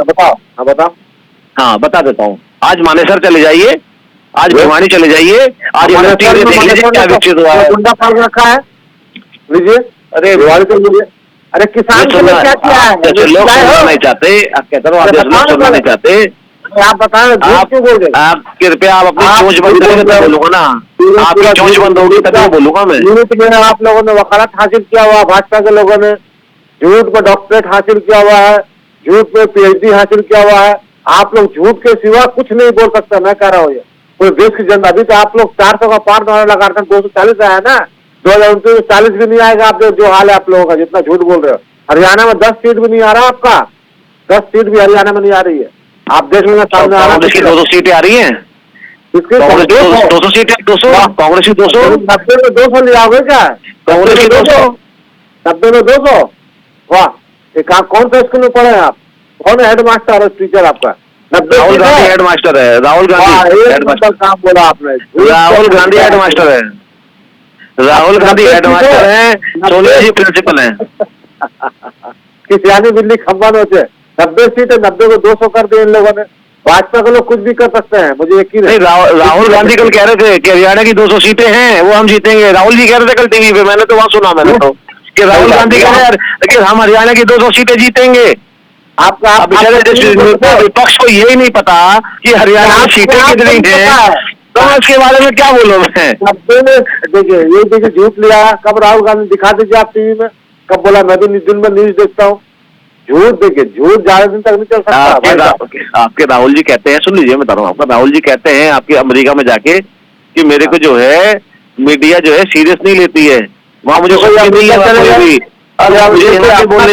बताओ। हाँ बता देता हूँ, आज मानेसर चले जाइए, आज भिवानी चले जाइए, आज देख लीजिए क्या विकसित हुआ है। गुंडा पाल रखा है, लीजिए। अरे भिवानी तो लीजिए, अरे किसान के लिए क्या किया है? लोग सुनना नहीं चाहते, आप कहते हो लोग सुनना नहीं चाहते। आप बताएं, आप क्यों बोल रहे? आप कृपया आप अपनी चोंच बंद करेंगे तो बोलूंगा ना, आपकी चोंच बंद होगी तभी बोलूंगा मैं। झूठ में आप लोगों ने वकालत हासिल किया हुआ, भाजपा के लोगों ने झूठ में डॉक्टरेट हासिल किया हुआ है, झूठ में PhD हासिल किया हुआ है। आप लोग झूठ के सिवा कुछ नहीं बोल सकते, मैं कह रहा हूँ। ये कोई देश की जनता, अभी तो आप लोग 400 का पार लगा रहे हैं, 240 आया ना, 2029 में 40 भी नहीं आएगा। आप जो हाल है आप लोगों का, जितना झूठ बोल रहे हो। हरियाणा में 10 सीट भी नहीं आ रहा आपका, 10 सीट भी हरियाणा में नहीं आ रही है। आप देख लेना, सामने आ रहा है। 200 सीटें आ रही है, 200 सीटें, 200 कांग्रेस की 200, 90 में 200 ले आओगे क्या? कांग्रेस की 200, 90 में 200। वाह, एक आप कौन सा स्कूल में पढ़े हैं आप? कौन है हेडमास्टर और टीचर आपका? राहुल गांधी हेडमास्टर है, राहुल गांधी हेडमास्टर। काम बोला आपने, राहुल गांधी हेडमास्टर है, राहुल गांधी हेडमास्टर है, सोनिया जी प्रिंसिपल है। किसियानी बिल्ली खंबा नोचे, 90 सीट है, 90 को 200 कर दिए इन लोगों ने। भाजपा के लोग कुछ भी कर सकते हैं, मुझे यकीन है। राहुल गांधी कल कह रहे थे कि हरियाणा की 200 सीटें हैं, वो हम जीतेंगे। राहुल जी कह रहे थे कल टीवी पे, मैंने तो वहाँ सुना, मैंने तो कि राहुल गांधी कह रहे हैं कि हम हरियाणा की 200 सीटें जीतेंगे। आपका विपक्ष को यही नहीं पता कि हरियाणा की सीटें कितनी हैं, तो इसके बारे में क्या बोलो मैं? देखिए, ये देखिए झूठ लिया, कब राहुल गांधी दिखा दीजिए आप टीवी में, कब बोला मैं भी दिन में न्यूज देखता हूँ। झूठ देखिए, झूठ ज्यादा दिन तक नहीं चल सकता। आपके राहुल जी कहते हैं, सुन लीजिए मैं बता रहा हूँ, आपका राहुल जी कहते हैं आपके अमेरिका में जाके कि मेरे को जो है मीडिया जो है सीरियस नहीं लेती है, वहाँ मुझे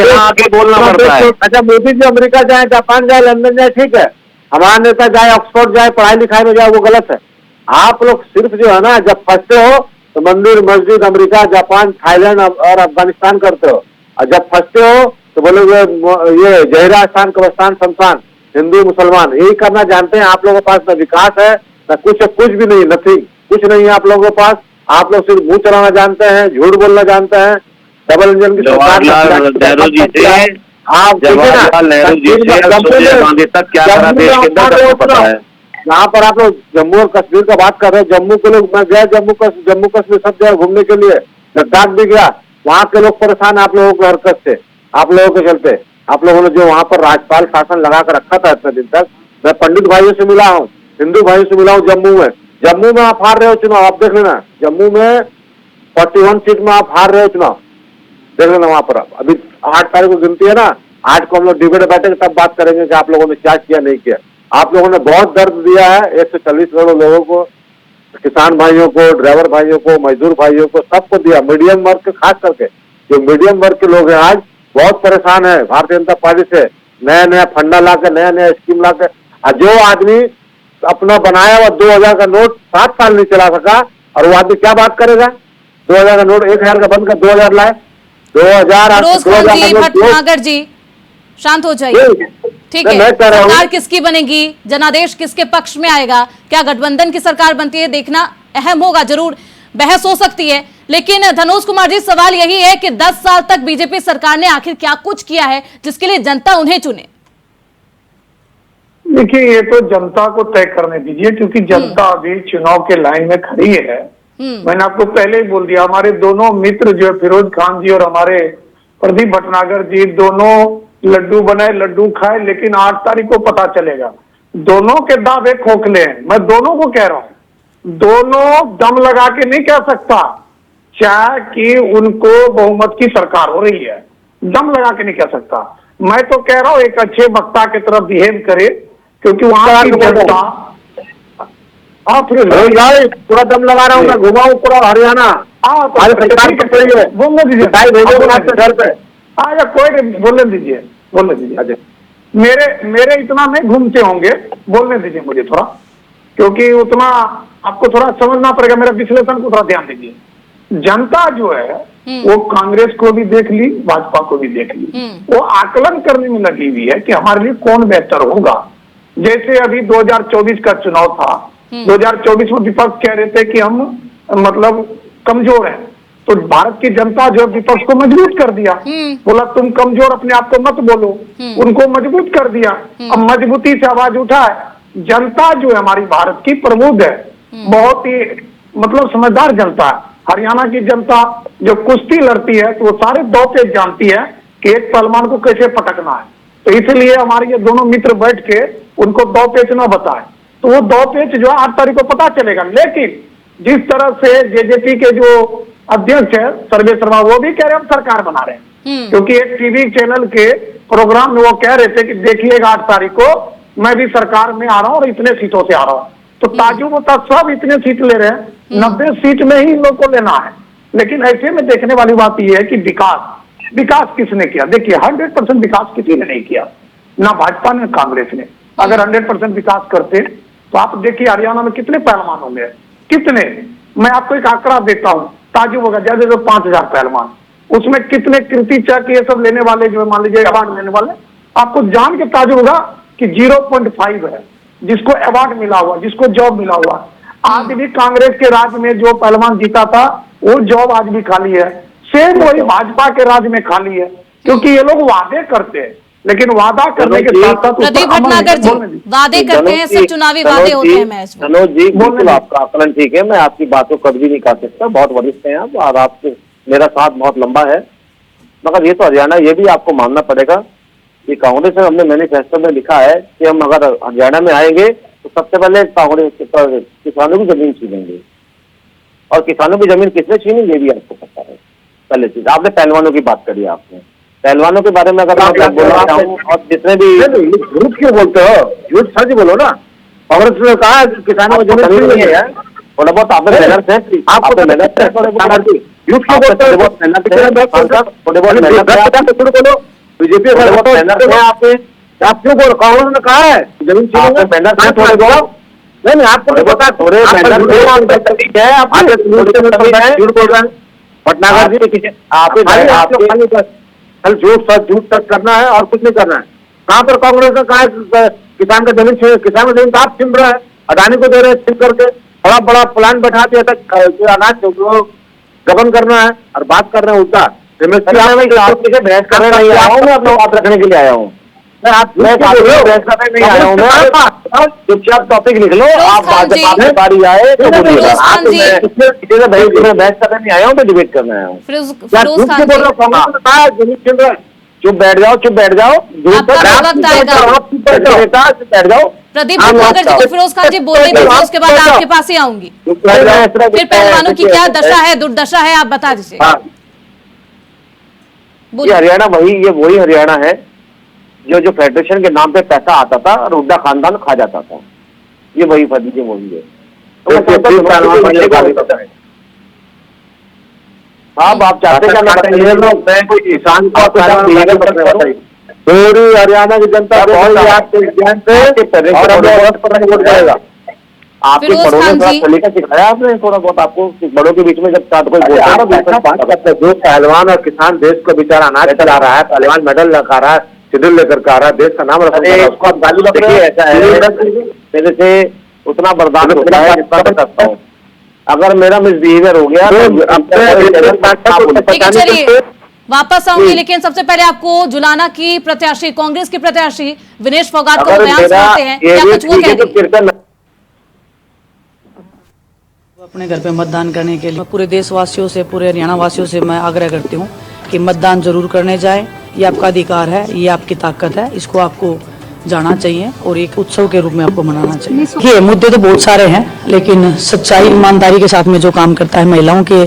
आगे बोलना पड़ता है। अच्छा, मोदी जी अमेरिका जाए, जापान जाए, लंदन जाए, ठीक है, हमारा नेता जाए ऑक्सफोर्ड जाए, पढ़ाई लिखाई में जाए, वो गलत है। आप लोग सिर्फ जो है ना, जब फंसते हो तो मंदिर मस्जिद अमेरिका जापान थाईलैंड और अफगानिस्तान करते हो, और जब फंसते हो तो बोलोगे ये जहरा स्थान कब्रिस्तान शमशान, हिंदू मुसलमान, यही करना जानते हैं। आप लोगों के पास न विकास है न कुछ भी नहीं, नथिंग, कुछ नहीं है आप लोगों के पास। आप लोग सिर्फ मुंह चलाना जानते हैं, झूठ बोलना जानते हैं। डबल इंजन की सरकार, नेहरू जी थे, आप जवाहरलाल नेहरू जी से सोनिया गांधी तक क्या करा देश के अंदर पता है। यहाँ पर आप लोग जम्मू और कश्मीर का बात कर रहे हैं, जम्मू के लोग, मैं गया जम्मू कश्मीर सब जगह घूमने के लिए, लद्दाख भी गया, वहाँ के लोग परेशान आप लोगों की हरकत से, आप लोगों के चलते। आप लोगों ने जो वहाँ पर राज्यपाल शासन लगा कर रखा था इतने दिन तक। मैं पंडित भाइयों से मिला हूँ, हिंदू भाइयों से मिला हूँ जम्मू में आप हार रहे हो चुनाव, आप देख लेना। जम्मू में 41 सीट में आप हार रहे हो चुनाव, देख लेना वहाँ पर। अभी 8 तारीख को गिनती है ना, 8 को हम लोग डिबेट बैठेंगे, तब बात करेंगे कि आप लोगों ने क्या किया नहीं किया। आप लोगों ने बहुत दर्द दिया है 140 करोड़ लोगों को, किसान भाइयों को, ड्राइवर भाइयों को, मजदूर भाइयों को, सबको दिया। मीडियम वर्ग के खास करके जो मीडियम वर्ग के लोग हैं आज, बहुत परेशान है भारतीय जनता पार्टी से, नया नया फंडा लाकर, नया नया स्कीम लाकर। और जो आदमी अपना बनाया हुआ 2000 का नोट 7 साल नहीं चला सका, और वो आदमी क्या बात करेगा? 2000 का नोट 1000 का बंद कर 2000 लाए। 2000 फिरोज खान जी, भटनागर जी, शांत हो जाइए। ठीक है, सरकार किसकी बनेगी, जनादेश किसके पक्ष में आएगा, क्या गठबंधन की सरकार बनती है, देखना अहम होगा। जरूर बहस हो सकती है, लेकिन धनोज कुमार जी, सवाल यही है कि 10 साल तक बीजेपी सरकार ने आखिर क्या कुछ किया है जिसके लिए जनता उन्हें चुने? देखिए, ये तो जनता को तय करने दीजिए, क्योंकि जनता अभी चुनाव के लाइन में खड़ी है। मैंने आपको पहले ही बोल दिया, हमारे दोनों मित्र जो है फिरोज खान जी और हमारे प्रदीप भटनागर जी, दोनों लड्डू बनाए, लड्डू खाए, लेकिन 8 तारीख को पता चलेगा। दोनों के दावे खोखले हैं, मैं दोनों को कह रहा हूं। दोनों दम लगा के नहीं कह सकता चाहे कि उनको बहुमत की सरकार हो रही है, दम लगा के नहीं कह सकता। मैं तो कह रहा हूं एक अच्छे वक्ता की तरफ बिहेव करे, क्योंकि वहां की जनता। हाँ, फिर पूरा दम लगा रहा हूँ मैं, घुमाऊं पूरा हरियाणा। बोलने दीजिए घर पे। हाँ, या कोई बोलने दीजिए, बोलने दीजिए। मेरे इतना नहीं घूमते होंगे, बोलने दीजिए मुझे थोड़ा, क्योंकि उतना आपको थोड़ा समझना पड़ेगा, मेरे विश्लेषण को थोड़ा ध्यान दीजिए। जनता जो है वो कांग्रेस को भी देख ली, भाजपा को भी देख ली, वो आकलन करने में लगी हुई है कि हमारे लिए कौन बेहतर होगा। जैसे अभी 2024 का चुनाव था, 2024 में विपक्ष कह रहे थे कि हम मतलब कमजोर हैं, तो भारत की जनता जो विपक्ष को मजबूत कर दिया, बोला तुम कमजोर अपने आप को मत बोलो, उनको मजबूत कर दिया। अब मजबूती से आवाज उठा है। जनता जो है हमारी भारत की प्रबुद्ध है, बहुत ही मतलब समझदार जनता है। हरियाणा की जनता जो कुश्ती लड़ती है तो वो सारे 2 पेच जानती है कि एक पहलवान को कैसे पटकना है। तो इसलिए हमारे ये दोनों मित्र बैठ के उनको 2 पेच न बताए, तो वो 2 पेच जो है 8 तारीख को पता चलेगा। लेकिन जिस तरह से जेजेपी के जो अध्यक्ष है सर्वेसर्मा, वो भी कह रहे हैं हम सरकार बना रहे हैं, क्योंकि एक टीवी चैनल के प्रोग्राम में वो कह रहे थे कि देखिएगा 8 तारीख को मैं भी सरकार में आ रहा हूँ और इतने सीटों से आ रहा हूँ। तो ताजू होता सब इतने सीट ले रहे हैं, 90 सीट में ही इन लोग को लेना है। लेकिन ऐसे में देखने वाली बात यह है कि विकास किसने किया? देखिए 100% विकास किसी ने नहीं किया, ना भाजपा ने कांग्रेस ने। अगर 100% विकास करते तो आप देखिए हरियाणा में कितने पहलवान होंगे, कितने। मैं आपको एक आंकड़ा देता हूँ, ताजुब होगा, जैसे जो 5000 पहलवान, उसमें कितने कीर्ति चक्र ये सब लेने वाले जो मान लीजिए अवार्ड लेने वाले, आपको जान के ताजुब होगा कि 0.5 है जिसको अवार्ड मिला हुआ, जिसको जॉब मिला हुआ। आज भी कांग्रेस के राज में जो पहलवान जीता था वो जॉब आज भी खाली है, सेम वही भाजपा के राज में खाली है, क्योंकि ये लोग वादे करते हैं, लेकिन वादा करने के साथ साथ प्रदीप भटनागर जी वादे करते हैं, सिर्फ चुनावी वादे होते हैं। मनोज जी, बिल्कुल आपका आकलन ठीक है, मैं आपकी बातों को कभी नहीं काट सकता, बहुत वरिष्ठ हैं आप और आपसे मेरा साथ बहुत लंबा है। मगर ये तो हरियाणा, ये भी आपको मानना पड़ेगा कि कांग्रेस में हमने मैनिफेस्टो में लिखा है कि हम अगर हरियाणा में आएंगे तो सबसे पहले कांग्रेस किसानों की जमीन छीनेंगे, और किसानों की जमीन किसने छीनी ये भी आपको पता है। पहले चीज आपने पहलवानों की बात करी, आपने पहलवानों के बारे में अगर मैं बोल रहा हूँ, और जितने भी झूठ क्यों बोलते हो, झूठ सच बोलो ना। कांग्रेस ने कहा किसानों की जमीन नहीं है, थोड़ा बहुत आपने मेहनत है, आपको मेहनत है, झूठ क्यों बोलते हो? बहुत मेहनत है, थोड़े बहुत मेहनत है, बीजेपी आप क्यों बोल? कांग्रेस ने कहा है जमीन मेहनत है, थोड़े बहुत नहीं, आपको नहीं पता, थोड़े मेहनत है, आप झूठ बोल रहे हैं भटनागर जी। आप झूठ सच झूठ सच करना है और कुछ नहीं करना है। कहाँ पर कांग्रेस ने कहा किसान का जमीन, किसान का जमीन तो आप छीन रहे हैं, अडानी को दे रहे हैं छीन करके, बड़ा बड़ा प्लान बैठा दिया था अनाज गबन करना है, और बात कर रहे हैं उल्टा। बहस करने नहीं आया हूँ, मैं अपना बात रखने के लिए आया हूँ, मैं बहस करने नहीं आया हूँ। मैं चुपचाप टॉपिक लिख लो, आप बारी आए तो बोलिएगा, मैं बहस करने नहीं आया हूँ, मैं डिबेट करने आया हूँ। चुप बैठ जाओ, चुप बैठ जाओ, बैठ जाओ। प्रदीप भटनागर जी को फिरोज खान जी बोल रहे थे, उसके बाद आपके पास ही आऊंगी। फिर पहलवानों की क्या दशा है, दुर्दशा है, आप बता दीजिए। ये हरियाणा वही हरियाणा है जो फेडरेशन के नाम पे पैसा आता था और हुड्डा खानदान खा जाता था, ये वही अब आप चाहते क्या? मैं कोई किसान को पूरी हरियाणा की जनता आपके ज्ञान से वोट जाएगा। आपके बड़ों ने थोड़ा सलीका सिखाया आपने थोड़ा बहुत, आपको बड़ों के बीच में जब कोई बोलता है ना, जो पहलवान और किसान देश को बेचारा अनाज चला रहा है, पहलवान मेडल लगा रहा है, शेड्यूल लेकर के आ रहा है, देश का नाम रखा है, उसको आप गाली लग रहे हैं। ऐसा है मेरे से उतना बर्दाश्त होता है जितना कर सकता हूँ। अगर मेरा मिसबिहेवियर हो गया तो चलिए वापस आऊंगी, लेकिन सबसे पहले आपको जुलाना की प्रत्याशी, कांग्रेस की प्रत्याशी विनेश फोगाट को बयान सुनाते हैं, क्या कुछ वो कहेंगे? अपने घर पे मतदान करने के लिए पूरे देशवासियों से, पूरे हरियाणा वासियों से मैं आग्रह करती हूँ कि मतदान जरूर करने जाए। ये आपका अधिकार है, ये आपकी ताकत है, इसको आपको जाना चाहिए और एक उत्सव के रूप में आपको मनाना चाहिए। देखिए मुद्दे तो बहुत सारे हैं, लेकिन सच्चाई ईमानदारी के साथ में जो काम करता है, महिलाओं के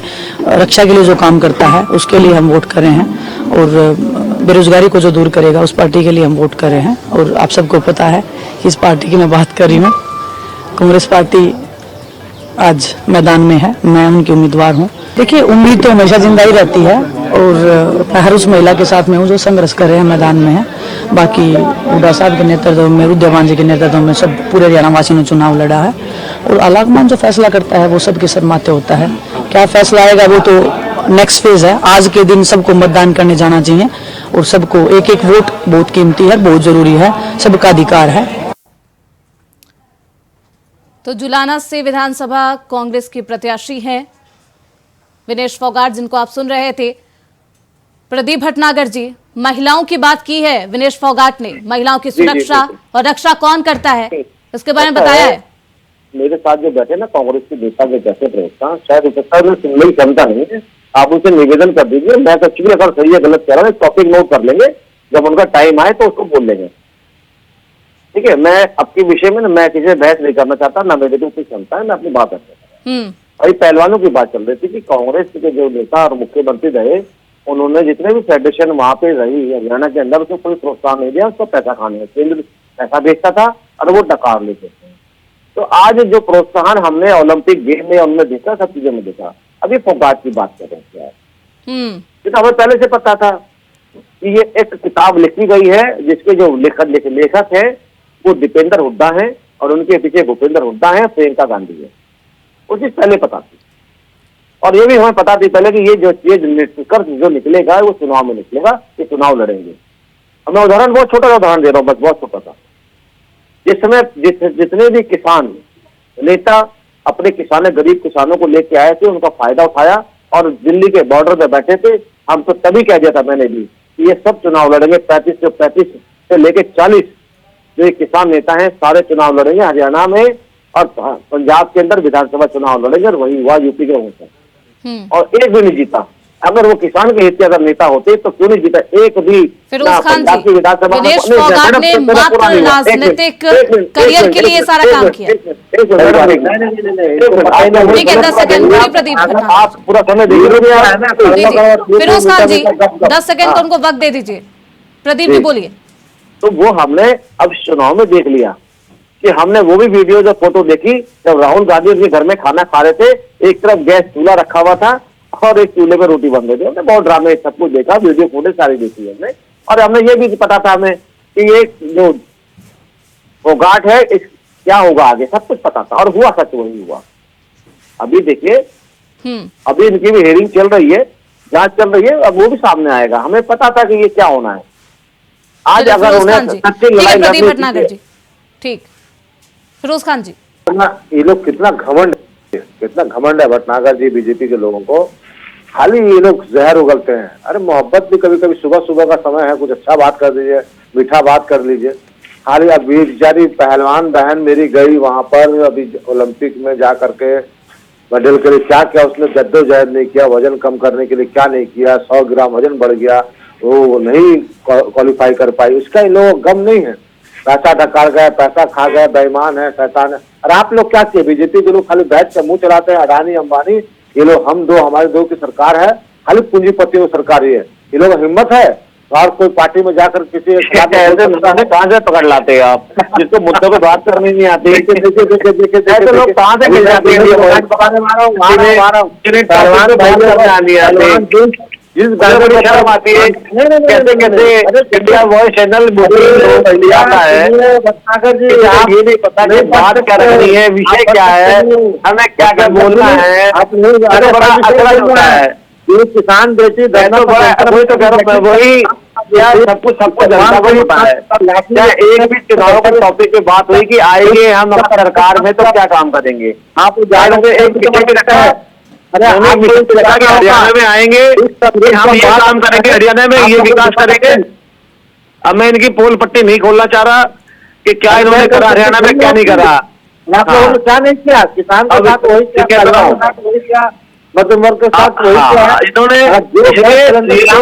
रक्षा के लिए जो काम करता है, उसके लिए हम वोट कर रहे हैं। और बेरोजगारी को जो दूर करेगा उस पार्टी के लिए हम वोट कर रहे हैं। और आप सबको पता है कि इस पार्टी की मैं बात कर रही हूँ, कांग्रेस पार्टी आज मैदान में है, मैं उनकी उम्मीदवार हूँ। देखिए उम्मीद तो हमेशा जिंदा ही रहती है और मैं हर उस महिला के साथ में हूँ जो संघर्ष कर रहे हैं, मैदान में है। बाकी हुड्डा साहब के नेतृत्व में, रुद्रमान जी के नेतृत्व में सब पूरे हरियाणा वासियों ने चुनाव लड़ा है और आलाकमान जो फैसला करता है वो सबके सर माथे होता है। क्या फैसला आएगा वो तो नेक्स्ट फेज है। आज के दिन सबको मतदान करने जाना चाहिए और सबको एक एक वोट बहुत कीमती है, बहुत जरूरी है, सबका अधिकार है। तो जुलाना से विधानसभा कांग्रेस की प्रत्याशी हैं विनेश फोगाट, जिनको आप सुन रहे थे। प्रदीप भटनागर जी, महिलाओं की बात की है विनेश फोगाट ने, महिलाओं की सुरक्षा और रक्षा कौन करता है इसके बारे में बताया है। मेरे साथ जो बैठे ना कांग्रेस के नेता के जैसे प्रवक्ता, शायद उपस्थित सुनने की क्षमता नहीं है। आप उनसे निवेदन कर दीजिए, मैं तो चूंकि अगर सही है गलत कह रहा हूँ, टॉपिक नोट कर लेंगे, जब उनका टाइम आए तो उसको बोल लेंगे। ठीक है, मैं आपके विषय में मैं किसी से बहस नहीं करना चाहता, ना मेरे को क्षमता है, मैं अपनी बात रखता। भाई पहलवानों की बात चल रही थी कि कांग्रेस के जो नेता और मुख्यमंत्री रहे, उन्होंने जितने भी फेडरेशन वहां पे रही हरियाणा के अंदर, उसको कोई प्रोत्साहन नहीं दिया, उसको पैसा खाने, केंद्र पैसा बेचता था और वो डकार लेते थे। तो आज जो प्रोत्साहन हमने ओलंपिक गेम में हमने देखा, सब चीजों में देखा। अभी फोगाट की बात कर रहे हैं, हमें पहले से पता था कि ये एक किताब लिखी गई है जिसके जो लेखक है वो दीपेंद्र हुड्डा है और उनके पीछे भूपेंद्र हुड्डा है, प्रियंका गांधी है। वो चीज पहले पता थी और ये भी हमें पता थी पहले कि ये निष्कर्ष जो निकलेगा वो चुनाव में निकलेगा, ये चुनाव लड़ेंगे। मैं उदाहरण बहुत छोटा उदाहरण दे रहा हूँ, बस बहुत छोटा सा। जिस समय जितने भी किसान नेता अपने किसानों, गरीब किसानों को लेके आए थे, उनका फायदा उठाया और दिल्ली के बॉर्डर पे बैठे थे, हम तो तभी कह दिया था मैंने भी कि ये सब चुनाव लड़ेंगे। 35 से लेके 40 जो किसान नेता हैं सारे चुनाव लड़ेंगे हरियाणा में और पंजाब के अंदर विधानसभा चुनाव लड़ेंगे, और वही हुआ यूपी के होता और एक भी नहीं जीता। अगर वो किसान के हित के अगर नेता होते तो क्यों नहीं जीता एक भी। फिरोज खान जी, विनेश फोगाट ने मात्र राजनीतिक करियर के लिए सारा काम किया। ठीक है, 10 सेकंड प्रदीप, आप पूरा समय दीजिए। फिरोज खान जी 10 सेकंड का उनको वक्त दे दीजिए। प्रदीप जी बोलिए। तो वो हमने अब चुनाव में देख लिया कि हमने वो भी वीडियो जो फोटो देखी जब राहुल गांधी उनके घर में खाना खा रहे थे, एक तरफ गैस चूल्हा रखा हुआ था और एक चूल्हे पे रोटी बन रही थी। हमने बहुत ड्रामे सब कुछ देखा, वीडियो फुटेज सारी देखी हमने, और हमने ये भी पता था हमें कि ये जो फोगाट है इस क्या होगा आगे, सब कुछ पता था और हुआ, सच वही हुआ। अभी देखिए अभी इनकी भी हेयरिंग चल रही है, जांच चल रही है, अब वो भी सामने आएगा। हमें पता था कि ये क्या होना है। आज अगर उन्हें सच्ची लड़ाई लड़नी थी, ठीक फिरोज खान जी, ये लोग कितना घमंड है भटनागर जी, बीजेपी के लोगों को खाली ये लोग जहर उगलते हैं। अरे मोहब्बत भी कभी कभी सुबह का समय है, कुछ अच्छा बात कर दीजिए, मीठा बात कर लीजिए। खाली अब बेचारी पहलवान बहन मेरी गई वहां पर अभी ओलंपिक में जा करके मेडल के लिए, क्या क्या उसने जद्दोजहद नहीं किया, वजन कम करने के लिए क्या नहीं किया, 100 ग्राम वजन बढ़ गया, वो नहीं क्वालिफाई कर पाई, उसका इन लोगों को गम नहीं है। पैसा डकार गए, पैसा खा गए, बेईमान है, शैतान है। और आप लोग क्या किए, बीजेपी के लोग खाली बैठ कर मुंह चलाते हैं, अडानी अंबानी ये लोग, हम दो हमारे दो की सरकार है, खाली पूंजीपतियों की सरकार ही है। ये लोग हिम्मत है और कोई पार्टी में जाकर किसी कहाँ से पकड़ लाते हैं आप, जिसको मुद्दों पे बात करनी नहीं आती। ऐसे लोग कहाँ से मिल जाते हैं? जिस गड़बड़ी शर्म आती है, कैसे कैसे इंडिया वॉइस चैनल आता है, आप ये नहीं पता कि बात क्या रखनी है, विषय क्या है, हमें क्या क्या बोलना है, बड़ा अकड़ होता है। ये किसान बेची वही क्या सबको जनता को पता है। क्या एक भी चुनाव के टॉपिक पे बात हुई कि आएंगे हम सरकार में तो क्या काम करेंगे? आप एक लगता है हरियाणा में आएंगे, हम ये काम करेंगे, हरियाणा में ये विकास करेंगे। अब मैं इनकी पोल पट्टी नहीं खोलना चाह रहा कि क्या इन्होंने करा हरियाणा में, क्या नहीं करा। आप लोगों ने क्या नहीं किया, किसान के साथ वही किया, मध्यम वर्ग के साथ वही किया इन्होंने।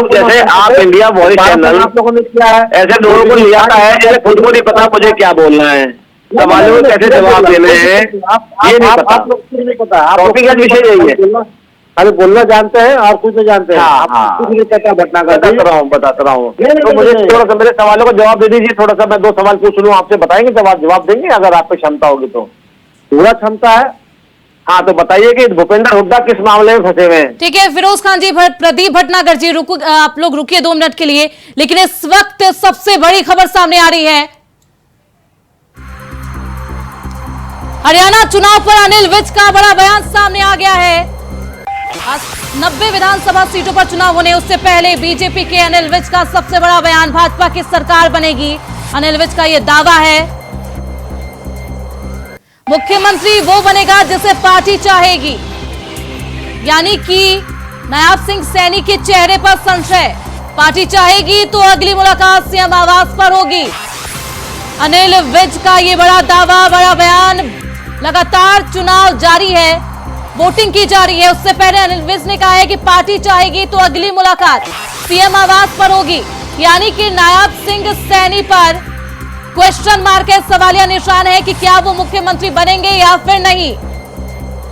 जैसे आप इंडिया वॉइस चैनल आप लोगों ने किया है, ऐसे लोगों को लिया है जैसे खुद को नहीं पता मुझे क्या बोलना है, सवालों को कैसे जवाब देने हैं ये नहीं पता। आप लोग नहीं पता, टॉपिक का विषय यही है, अरे बोलना जानते हैं और कुछ नहीं जानते हैं। कुछ नहीं कहता घटना का बताता रहा हूँ। तो मुझे थोड़ा सा मेरे सवालों का जवाब दे दीजिए। थोड़ा सा मैं 2 सवाल पूछ लूँ आपसे, बताएंगे जवाब देंगे अगर आप पे क्षमता होगी तो? पूरा क्षमता है। हाँ तो बताइए कि भूपेंद्र हुड्डा किस मामले में फंसे हुए हैं? ठीक है फिरोज खान जी, प्रदीप भटनागर जी, आप लोग रुकिए 2 मिनट के लिए। लेकिन इस वक्त सबसे बड़ी खबर सामने आ रही है, हरियाणा चुनाव पर अनिल विज का बड़ा बयान सामने आ गया है। 90 विधानसभा सीटों पर चुनाव होने उससे पहले बीजेपी के अनिल विज का सबसे बड़ा बयान, भाजपा की सरकार बनेगी, अनिल विज का यह दावा है। मुख्यमंत्री वो बनेगा जिसे पार्टी चाहेगी, यानी कि नायब सिंह सैनी के चेहरे पर संशय, पार्टी चाहेगी तो अगली मुलाकात सीएम आवास पर होगी। अनिल विज का ये बड़ा दावा, बड़ा बयान। लगातार चुनाव जारी है, वोटिंग की जा रही है, उससे पहले अनिल विज ने कहा है कि पार्टी चाहेगी तो अगली मुलाकात सीएम आवास पर होगी, यानी कि नायब सिंह सैनी पर क्वेश्चन मार्क है, सवालिया निशान है कि क्या वो मुख्यमंत्री बनेंगे या फिर नहीं,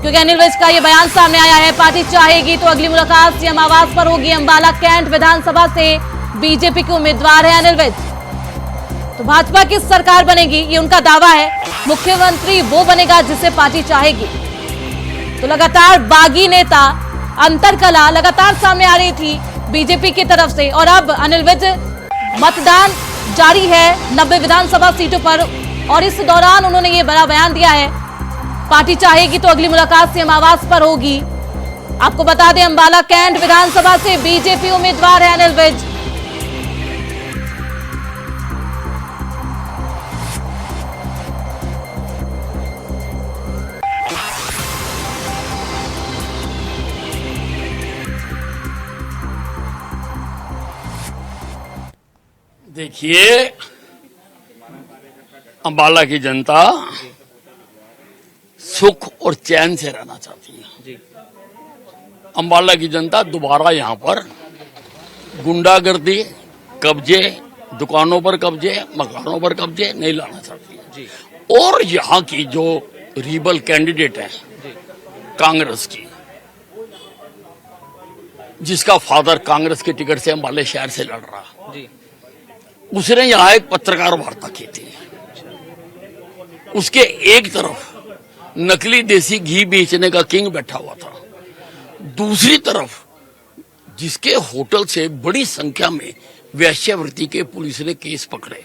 क्योंकि अनिल विज का ये बयान सामने आया है, पार्टी चाहेगी तो अगली मुलाकात सीएम आवास पर होगी। अंबाला कैंट विधानसभा से बीजेपी के उम्मीदवार है अनिल विज, तो भाजपा की सरकार बनेगी ये उनका दावा है, मुख्यमंत्री वो बनेगा जिसे पार्टी चाहेगी। तो लगातार बागी नेता अंतरकला लगातार सामने आ रही थी बीजेपी की तरफ से, और अब अनिल विज मतदान जारी है 90 विधानसभा सीटों पर, और इस दौरान उन्होंने ये बड़ा बयान दिया है, पार्टी चाहेगी तो अगली मुलाकात सीएम आवास पर होगी। आपको बता दें अंबाला कैंट विधानसभा से बीजेपी उम्मीदवार है अनिल विज। देखिए, अंबाला की जनता सुख और चैन से रहना चाहती है। अंबाला की जनता दोबारा यहां पर गुंडागर्दी, कब्जे, दुकानों पर कब्जे, मकानों पर कब्जे नहीं लाना चाहती है। और यहां की जो रिबल कैंडिडेट है कांग्रेस की, जिसका फादर कांग्रेस के टिकट से अंबाला शहर से लड़ रहा, उसने यहां एक पत्रकार वार्ता की थी। उसके एक तरफ नकली देसी घी बेचने का किंग बैठा हुआ था, दूसरी तरफ जिसके होटल से बड़ी संख्या में वेश्यावृत्ति के पुलिस ने केस पकड़े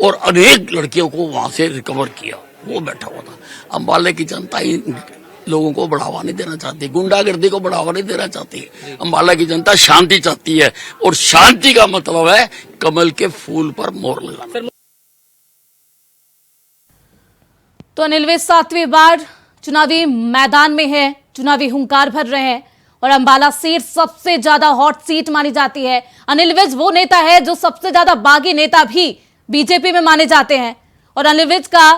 और अनेक लड़कियों को वहां से रिकवर किया, वो बैठा हुआ था। अंबाला की जनता इन लोगों को बढ़ावा नहीं देना चाहती, गुंडागर्दी को बढ़ावा नहीं देना चाहती। अंबाला की जनता शांति चाहती है, और शांति का मतलब है कमल के फूल पर मोहर लगाना। तो अनिल विज 7वीं बार चुनावी मैदान में है, चुनावी हुंकार भर रहे हैं, और अंबाला सीट सबसे ज्यादा हॉट सीट मानी जाती है। अनिल विज वो नेता है जो सबसे ज्यादा बागी नेता भी बीजेपी में माने जाते हैं, और अनिल विज का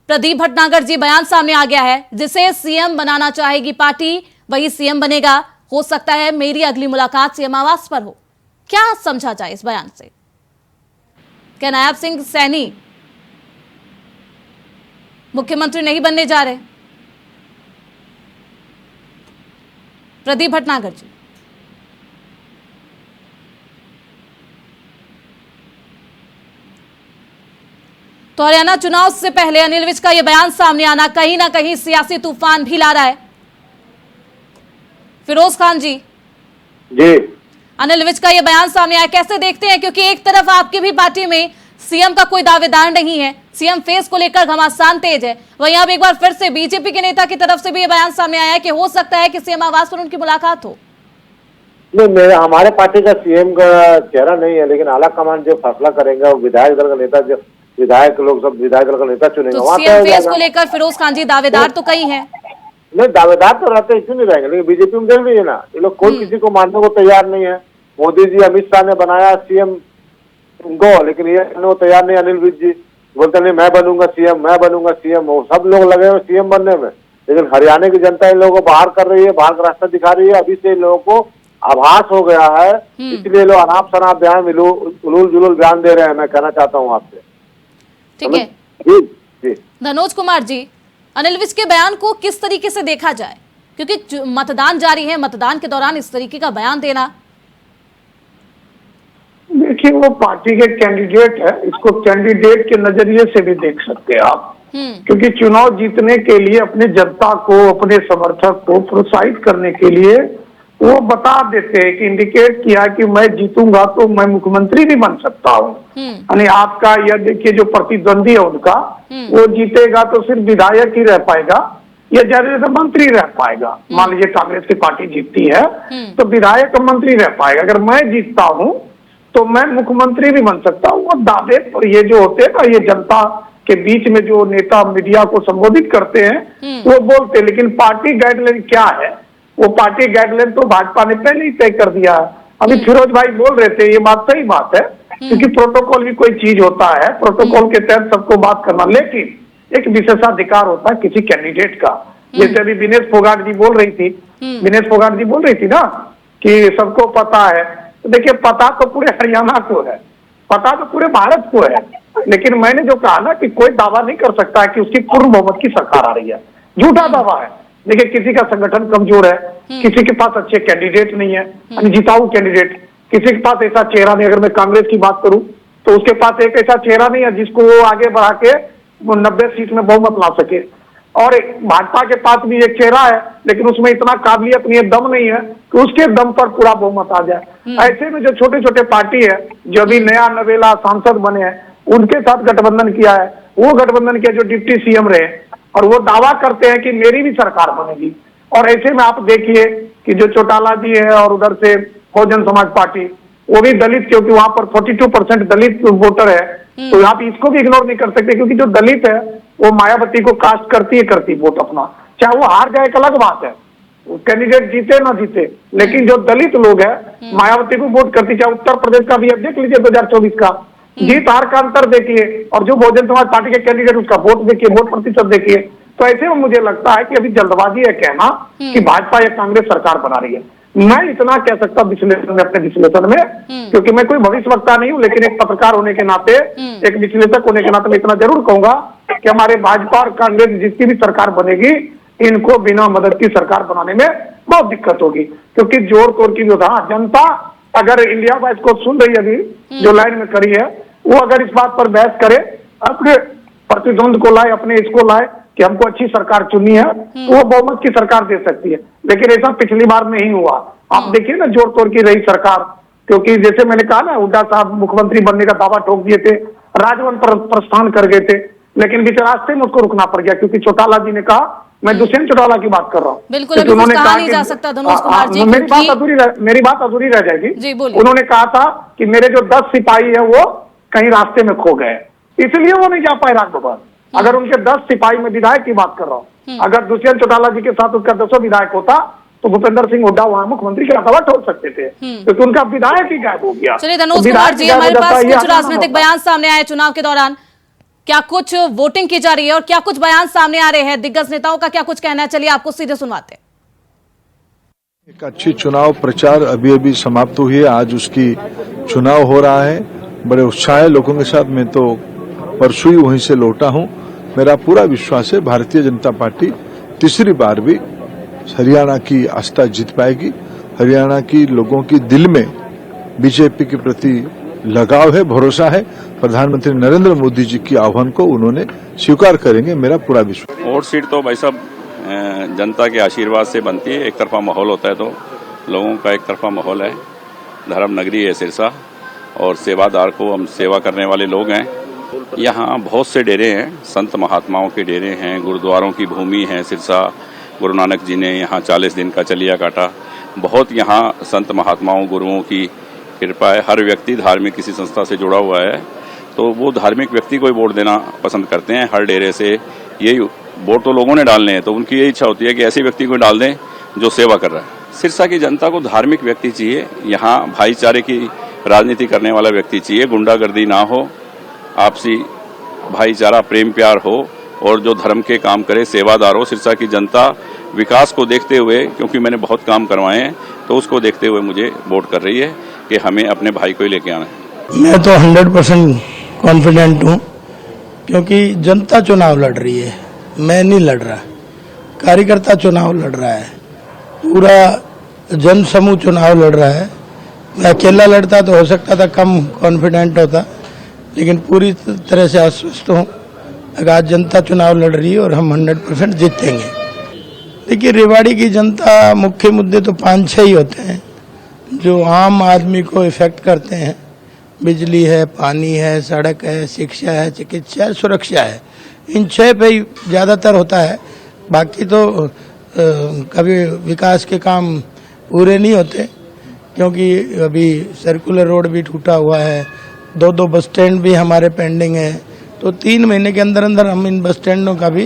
प्रदीप भटनागर जी बयान सामने आ गया है, जिसे सीएम बनाना चाहेगी पार्टी वही सीएम बनेगा, हो सकता है मेरी अगली मुलाकात सीएम आवास पर हो। क्या समझा जाए इस बयान से? क्या नायब सिंह सैनी मुख्यमंत्री नहीं बनने जा रहे? प्रदीप भटनागर जी। तो हरियाणा चुनाव से पहले अनिल विज का यह बयान सामने आना कहीं ना कहीं सियासी तूफान भी ला रहा है। फिरोज खान जी, अनिल विज का यह बयान सामने आया, कैसे देखते हैं? क्योंकि एक तरफ आपकी भी पार्टी में सीएम का कोई दावेदार नहीं है, सीएम फेस को लेकर घमासान तेज है, वहीं अब एक बार फिर से बीजेपी के नेता की तरफ से भी यह बयान सामने आया कि हो सकता है कि सीएम आवास पर उनकी मुलाकात हो। नहीं, हमारे पार्टी का सीएम का चेहरा नहीं है, लेकिन आला कमान जो फैसला करेंगे वो विधायक दल का नेता, जो विधायक लोग सब विधायक दल का नेता चुनेंगे। तो सीएम फेस को लेकर फिरोज खान जी दावेदार तो कई हैं। नहीं, दावेदार तो रहते इसलिए नहीं रहेंगे, लेकिन बीजेपी में देख लीजिए ना, ये लोग कोई किसी को मानने को तैयार नहीं है। मोदी जी, अमित शाह ने बनाया सीएम उनको, लेकिन ये वो तैयार नहीं। अनिल विज जी बोलते नहीं मैं बनूंगा सीएम, मैं बनूंगा सीएम। वो सब लोग लगे हुए सीएम बनने में, लेकिन हरियाणा की जनता इन लोगों को बाहर कर रही है, बाहर का रास्ता दिखा रही है। अभी से इन लोगों को आभास हो गया है, इसलिए लोग अनाप शनाप बयान, उलूल जुलूल बयान दे रहे हैं। मैं कहना चाहता हूँ आपसे। ठीक है जी। धनोज कुमार जी, अनिल विज के बयान को किस तरीके से देखा जाए? क्योंकि मतदान जारी है, मतदान के दौरान इस तरीके का बयान देना। देखिए, वो पार्टी के कैंडिडेट है, इसको कैंडिडेट के नजरिए से भी देख सकते हैं आप, क्योंकि चुनाव जीतने के लिए अपने जनता को, अपने समर्थक को प्रोत्साहित करने के लिए वो बता देते हैं कि इंडिकेट किया कि मैं जीतूंगा तो मैं मुख्यमंत्री भी बन सकता हूँ। यानी आपका यह देखिए, जो प्रतिद्वंदी है उनका, वो जीतेगा तो सिर्फ विधायक ही रह पाएगा या ज्यादा मंत्री रह पाएगा। मान लीजिए कांग्रेस की पार्टी जीतती है तो विधायक मंत्री रह पाएगा। अगर मैं जीतता हूँ तो मैं मुख्यमंत्री भी बन सकता हूँ। और दावे पर ये जो होते हैं ना, ये जनता के बीच में जो नेता मीडिया को संबोधित करते हैं वो बोलते हैं, लेकिन पार्टी गाइडलाइन क्या है? वो पार्टी गाइडलाइन तो भाजपा ने पहले ही तय कर दिया है। अभी फिरोज भाई बोल रहे थे, ये बात सही बात है, क्योंकि प्रोटोकॉल भी कोई चीज होता है, प्रोटोकॉल के तहत सबको बात करना, लेकिन एक विशेषाधिकार होता है किसी कैंडिडेट का। जैसे अभी विनेश फोगाट जी बोल रही थी, ना कि सबको पता है। तो देखिए, पता तो पूरे हरियाणा को है, पता तो पूरे भारत को है, लेकिन मैंने जो कहा ना कि कोई दावा नहीं कर सकता है कि उसकी पूर्ण बहुमत की सरकार आ रही है, झूठा दावा है। देखिए, किसी का संगठन कमजोर है, किसी के पास अच्छे कैंडिडेट नहीं है, जिताऊ कैंडिडेट, किसी के पास ऐसा चेहरा नहीं। अगर मैं कांग्रेस की बात करूं तो उसके पास एक ऐसा चेहरा नहीं है जिसको वो आगे बढ़ा के 90 सीट में बहुमत ला सके। और भाजपा के पास भी एक चेहरा है, लेकिन उसमें इतना काबिलियत नहीं है, दम नहीं है कि उसके दम पर पूरा बहुमत आ जाए। ऐसे में जो छोटे छोटे पार्टी है, जो अभी नया नवेला सांसद बने हैं, उनके साथ गठबंधन किया है, वो गठबंधन किया जो डिप्टी सीएम रहे, और वो दावा करते हैं कि मेरी भी सरकार बनेगी। और ऐसे में आप देखिए कि जो चौटाला जी है और उधर से बहुजन समाज पार्टी, वो भी दलित, क्योंकि वहां पर 42% दलित वोटर है, तो आप इसको भी इग्नोर नहीं कर सकते, क्योंकि जो दलित है वो मायावती को कास्ट करती वोट अपना, चाहे वो हार जाए एक अलग बात है, कैंडिडेट जीते ना जीते, लेकिन जो दलित लोग है मायावती को वोट करती। चाहे उत्तर प्रदेश का भी अब देख लीजिए 2024 का जीत हार का अंतर देखिए, और जो बहुजन समाज पार्टी के कैंडिडेट उसका वोट देखिए, वोट प्रतिशत देखिए। तो ऐसे में मुझे लगता है कि अभी जल्दबाजी है कहना कि भाजपा या कांग्रेस सरकार बना रही है। मैं इतना कह सकता विश्लेषण में, अपने विश्लेषण में, क्योंकि मैं कोई भविष्यवक्ता नहीं हूं, लेकिन एक पत्रकार होने के नाते, एक विश्लेषक होने के नाते मैं इतना जरूर कहूंगा कि हमारे भाजपा और कांग्रेस जिसकी भी सरकार बनेगी, इनको बिना मदद की सरकार बनाने में बहुत दिक्कत होगी, क्योंकि जोर तोड़ की जो था जनता, अगर इंडिया वाइज को सुन रही है अभी जो लाइन में खड़ी है, वो अगर इस बात पर बहस करे, अपने प्रतिद्वंद को लाए, अपने इसको लाए कि हमको अच्छी सरकार चुनी है, तो वो बहुमत की सरकार दे सकती है। लेकिन ऐसा पिछली बार नहीं हुआ। आप देखिए ना, जोर तोड़ की रही सरकार, क्योंकि जैसे मैंने कहा ना, हुड्डा साहब मुख्यमंत्री बनने का दावा ठोक दिए थे, राजभवन पर प्रस्थान कर गए थे, लेकिन बीच रास्ते में उसको रुकना पड़ गया, क्योंकि चौटाला जी ने कहा, मैं दुष्यंत चौटाला की बात कर रहा हूँ, बिल्कुल अभी कुछ कहा नहीं जा सकता धनुष कुमार जी, मेरी बात अधूरी रह जाएगी जी, बोलिए। उन्होंने कहा था कि मेरे जो 10 सिपाही है वो कहीं रास्ते में खो गए, इसलिए वो नहीं जा पाए राजभवन। अगर उनके 10 सिपाही, में विधायक की बात कर रहा हूँ, अगर दुष्यंत चौटाला जी के साथ उसका 200 विधायक होता तो भूपेंद्र सिंह हुड्डा वहां मुख्यमंत्री का दावा ठोक सकते थे, क्योंकि उनका विधायक ही गायब हो गया। चलिए धनुष कुमार जी, हमारे पास कुछ राजनीतिक बयान सामने आए चुनाव के दौरान, क्या कुछ वोटिंग की जा रही है और क्या कुछ बयान सामने आ रहे हैं, दिग्गज नेताओं का क्या कुछ कहना है, चलिए आपको सीधे सुनवाते। एक अच्छी चुनाव प्रचार अभी अभी समाप्त हुई है, आज उसकी चुनाव हो रहा है, बड़े उत्साह है लोगों के साथ। मैं तो परसों ही वहीं से लौटा हूं। मेरा पूरा विश्वास है भारतीय जनता पार्टी तीसरी बार भी हरियाणा की आस्था जीत पाएगी। हरियाणा की लोगों की दिल में बीजेपी के प्रति लगाव है, भरोसा है। प्रधानमंत्री नरेंद्र मोदी जी की आह्वान को उन्होंने स्वीकार करेंगे, मेरा पूरा विश्वास। वोट सीट तो भाई साहब जनता के आशीर्वाद से बनती है। एक तरफा माहौल होता है तो लोगों का एक तरफा माहौल है। धर्म नगरी है सिरसा और सेवादार को हम सेवा करने वाले लोग हैं। यहाँ बहुत से डेरे हैं, संत महात्माओं के डेरे हैं, गुरुद्वारों की भूमि है सिरसा। गुरु नानक जी ने यहाँ 40 दिन का चलिया काटा। बहुत यहाँ संत महात्माओं गुरुओं की कृपा है। हर व्यक्ति धार्मिक किसी संस्था से जुड़ा हुआ है तो वो धार्मिक व्यक्ति को ही वोट देना पसंद करते हैं। हर डेरे से यही वोट तो लोगों ने डालने हैं तो उनकी यही इच्छा होती है कि ऐसे व्यक्ति को डाल दें जो सेवा कर रहा है। सिरसा की जनता को धार्मिक व्यक्ति चाहिए, यहाँ भाईचारे की राजनीति करने वाला व्यक्ति चाहिए। गुंडागर्दी ना हो, आपसी भाईचारा प्रेम प्यार हो और जो धर्म के काम करे, सेवादार हो। सिरसा की जनता विकास को देखते हुए, क्योंकि मैंने बहुत काम करवाए हैं, तो उसको देखते हुए मुझे वोट कर रही है कि हमें अपने भाई को ही लेके आना है। मैं तो 100% कॉन्फिडेंट हूँ क्योंकि जनता चुनाव लड़ रही है, मैं नहीं लड़ रहा। कार्यकर्ता चुनाव लड़ रहा है, पूरा जन समूह चुनाव लड़ रहा है। मैं अकेला लड़ता तो हो सकता था कम कॉन्फिडेंट होता, लेकिन पूरी तरह से आश्वस्त हूँ। आज जनता चुनाव लड़ रही है और हम 100% जीतेंगे। देखिए, रेवाड़ी की जनता, मुख्य मुद्दे तो 5-6 ही होते हैं जो आम आदमी को इफेक्ट करते हैं। बिजली है, पानी है, सड़क है, शिक्षा है, चिकित्सा है, सुरक्षा है। इन 6 पे ही ज़्यादातर होता है। बाकी तो कभी विकास के काम पूरे नहीं होते क्योंकि अभी सर्कुलर रोड भी टूटा हुआ है, 2 बस स्टैंड भी हमारे पेंडिंग है। तो 3 महीने के अंदर अंदर हम इन बस स्टैंडों का भी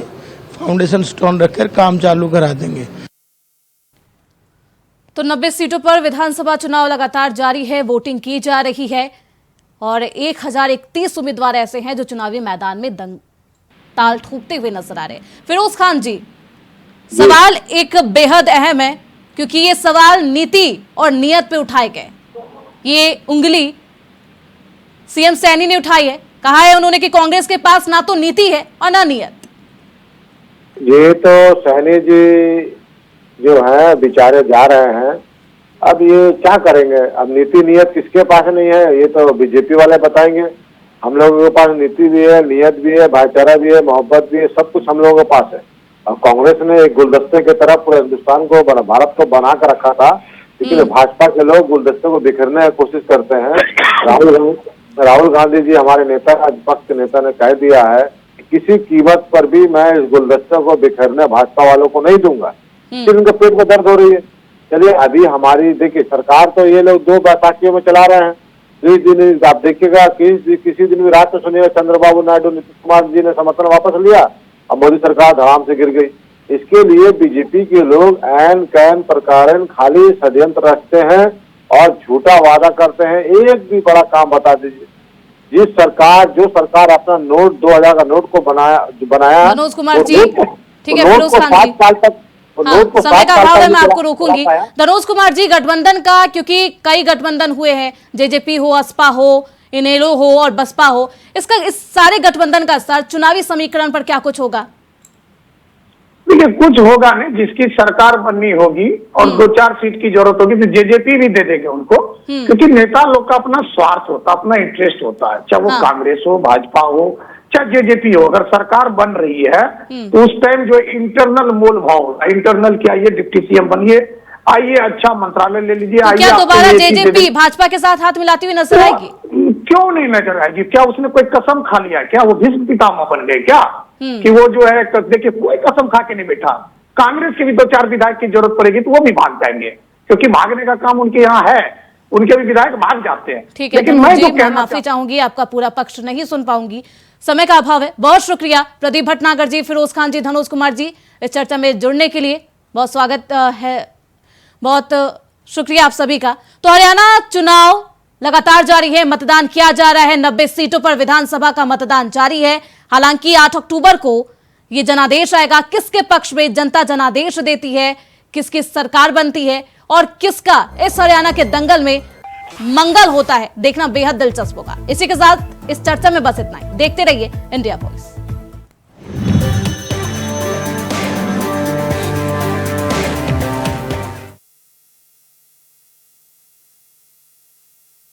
फाउंडेशन स्टोन रखकर काम चालू करा देंगे। तो 90 सीटों पर विधानसभा चुनाव लगातार जारी है, वोटिंग की जा रही है और 1031 उम्मीदवार ऐसे हैं जो चुनावी मैदान में ताल ठोकते हुए नजर आ रहे हैं। फिरोज खान जी, सवाल एक बेहद अहम है क्योंकि ये सवाल नीति और नियत पे उठाए गए। ये उंगली सीएम सैनी ने उठाई है, कहा है उन्होंने कि कांग्रेस के पास ना तो नीति है और ना नियत। ये तो सैनी जी जो है बेचारे जा रहे हैं, अब ये क्या करेंगे? अब नीति नियत किसके पास नहीं है, ये तो बीजेपी वाले बताएंगे। हम लोगों के पास नीति भी है, नियत भी है, भाईचारा भी है, मोहब्बत भी है, सब कुछ हम लोगों के पास है। अब कांग्रेस ने एक गुलदस्ते की तरफ पूरे हिंदुस्तान को, भारत को बना कर रखा था, लेकिन भाजपा के लोग गुलदस्ते को बिखरने की कोशिश करते हैं। राहुल गांधी जी हमारे नेता, विपक्ष के नेता ने कह दिया है कि किसी कीमत पर भी मैं इस गुलदस्ते को बिखरने भाजपा वालों को नहीं दूंगा। फिर उनके पेट में दर्द हो रही है। चलिए, अभी हमारी देखिए सरकार तो ये लोग 2 बैसाखियों में चला रहे हैं। 20 दिन आप देखिएगा, किसी दिन भी रात में सुनिएगा चंद्रबाबू नायडू, नीतीश कुमार जी ने समर्थन वापस लिया और मोदी सरकार धड़ाम से गिर गई। इसके लिए बीजेपी के लोग ऐन कैन प्रकार खाली षड्यंत्र रचते हैं और झूठा वादा करते हैं। एक भी बड़ा काम बता दीजिए। जो सरकार अपना नोट 2000 का नोट को बनाया मनोज कुमार जी, ठीक है, फिरोज खान जी, 7 साल तक समय का अभाव है, मैं आपको रोकूंगी। मनोज कुमार जी, गठबंधन का, क्योंकि कई गठबंधन हुए हैं, जेजेपी हो, असपा हो, इनेलो हो और बसपा हो, इस सारे गठबंधन का असर चुनावी समीकरण पर क्या कुछ होगा? देखिए, कुछ होगा नहीं। जिसकी सरकार बननी होगी और 2-4 सीट की जरूरत होगी तो जेजेपी भी दे देंगे उनको, क्योंकि नेता लोग का अपना स्वार्थ होता है, अपना इंटरेस्ट होता है, चाहे वो कांग्रेस हो, भाजपा हो, चाहे जेजेपी हो। अगर सरकार बन रही है तो उस टाइम जो इंटरनल मोल भाव होगा, इंटरनल क्या, ये डिप्टी सीएम बनिए, आइए अच्छा मंत्रालय ले लीजिए, आइए। क्या दोबारा जेजेपी भाजपा के साथ हाथ मिलाती हुई नजर आएगी? क्यों नहीं नजर आएगी? क्या उसने कोई कसम खा लिया? क्या वो भीष्म पितामह बन गए क्या कि वो जो है? देखिए, कोई कसम खा के नहीं बैठा। कांग्रेस के भी 2-4 विधायक की जरूरत पड़ेगी तो वो भी भाग जाएंगे, क्योंकि भागने का काम उनके यहाँ है, उनके भी विधायक भाग जाते हैं। ठीक है, लेकिन मैं माफी चाहूंगी, आपका पूरा पक्ष नहीं सुन पाऊंगी, समय का अभाव है। बहुत शुक्रिया प्रदीप भटनागर जी, फिरोज खान जी, धनोज कुमार जी, इस चर्चा में जुड़ने के लिए बहुत स्वागत है, बहुत शुक्रिया आप सभी का। तो हरियाणा चुनाव लगातार जारी है, मतदान किया जा रहा है, 90 सीटों पर विधानसभा का मतदान जारी है। हालांकि 8 अक्टूबर को ये जनादेश आएगा, किसके पक्ष में जनता जनादेश देती है, किसकी सरकार बनती है और किसका इस हरियाणा के दंगल में मंगल होता है, देखना बेहद दिलचस्प होगा। इसी के साथ इस चर्चा में बस इतना ही। देखते रहिए इंडिया वॉइस।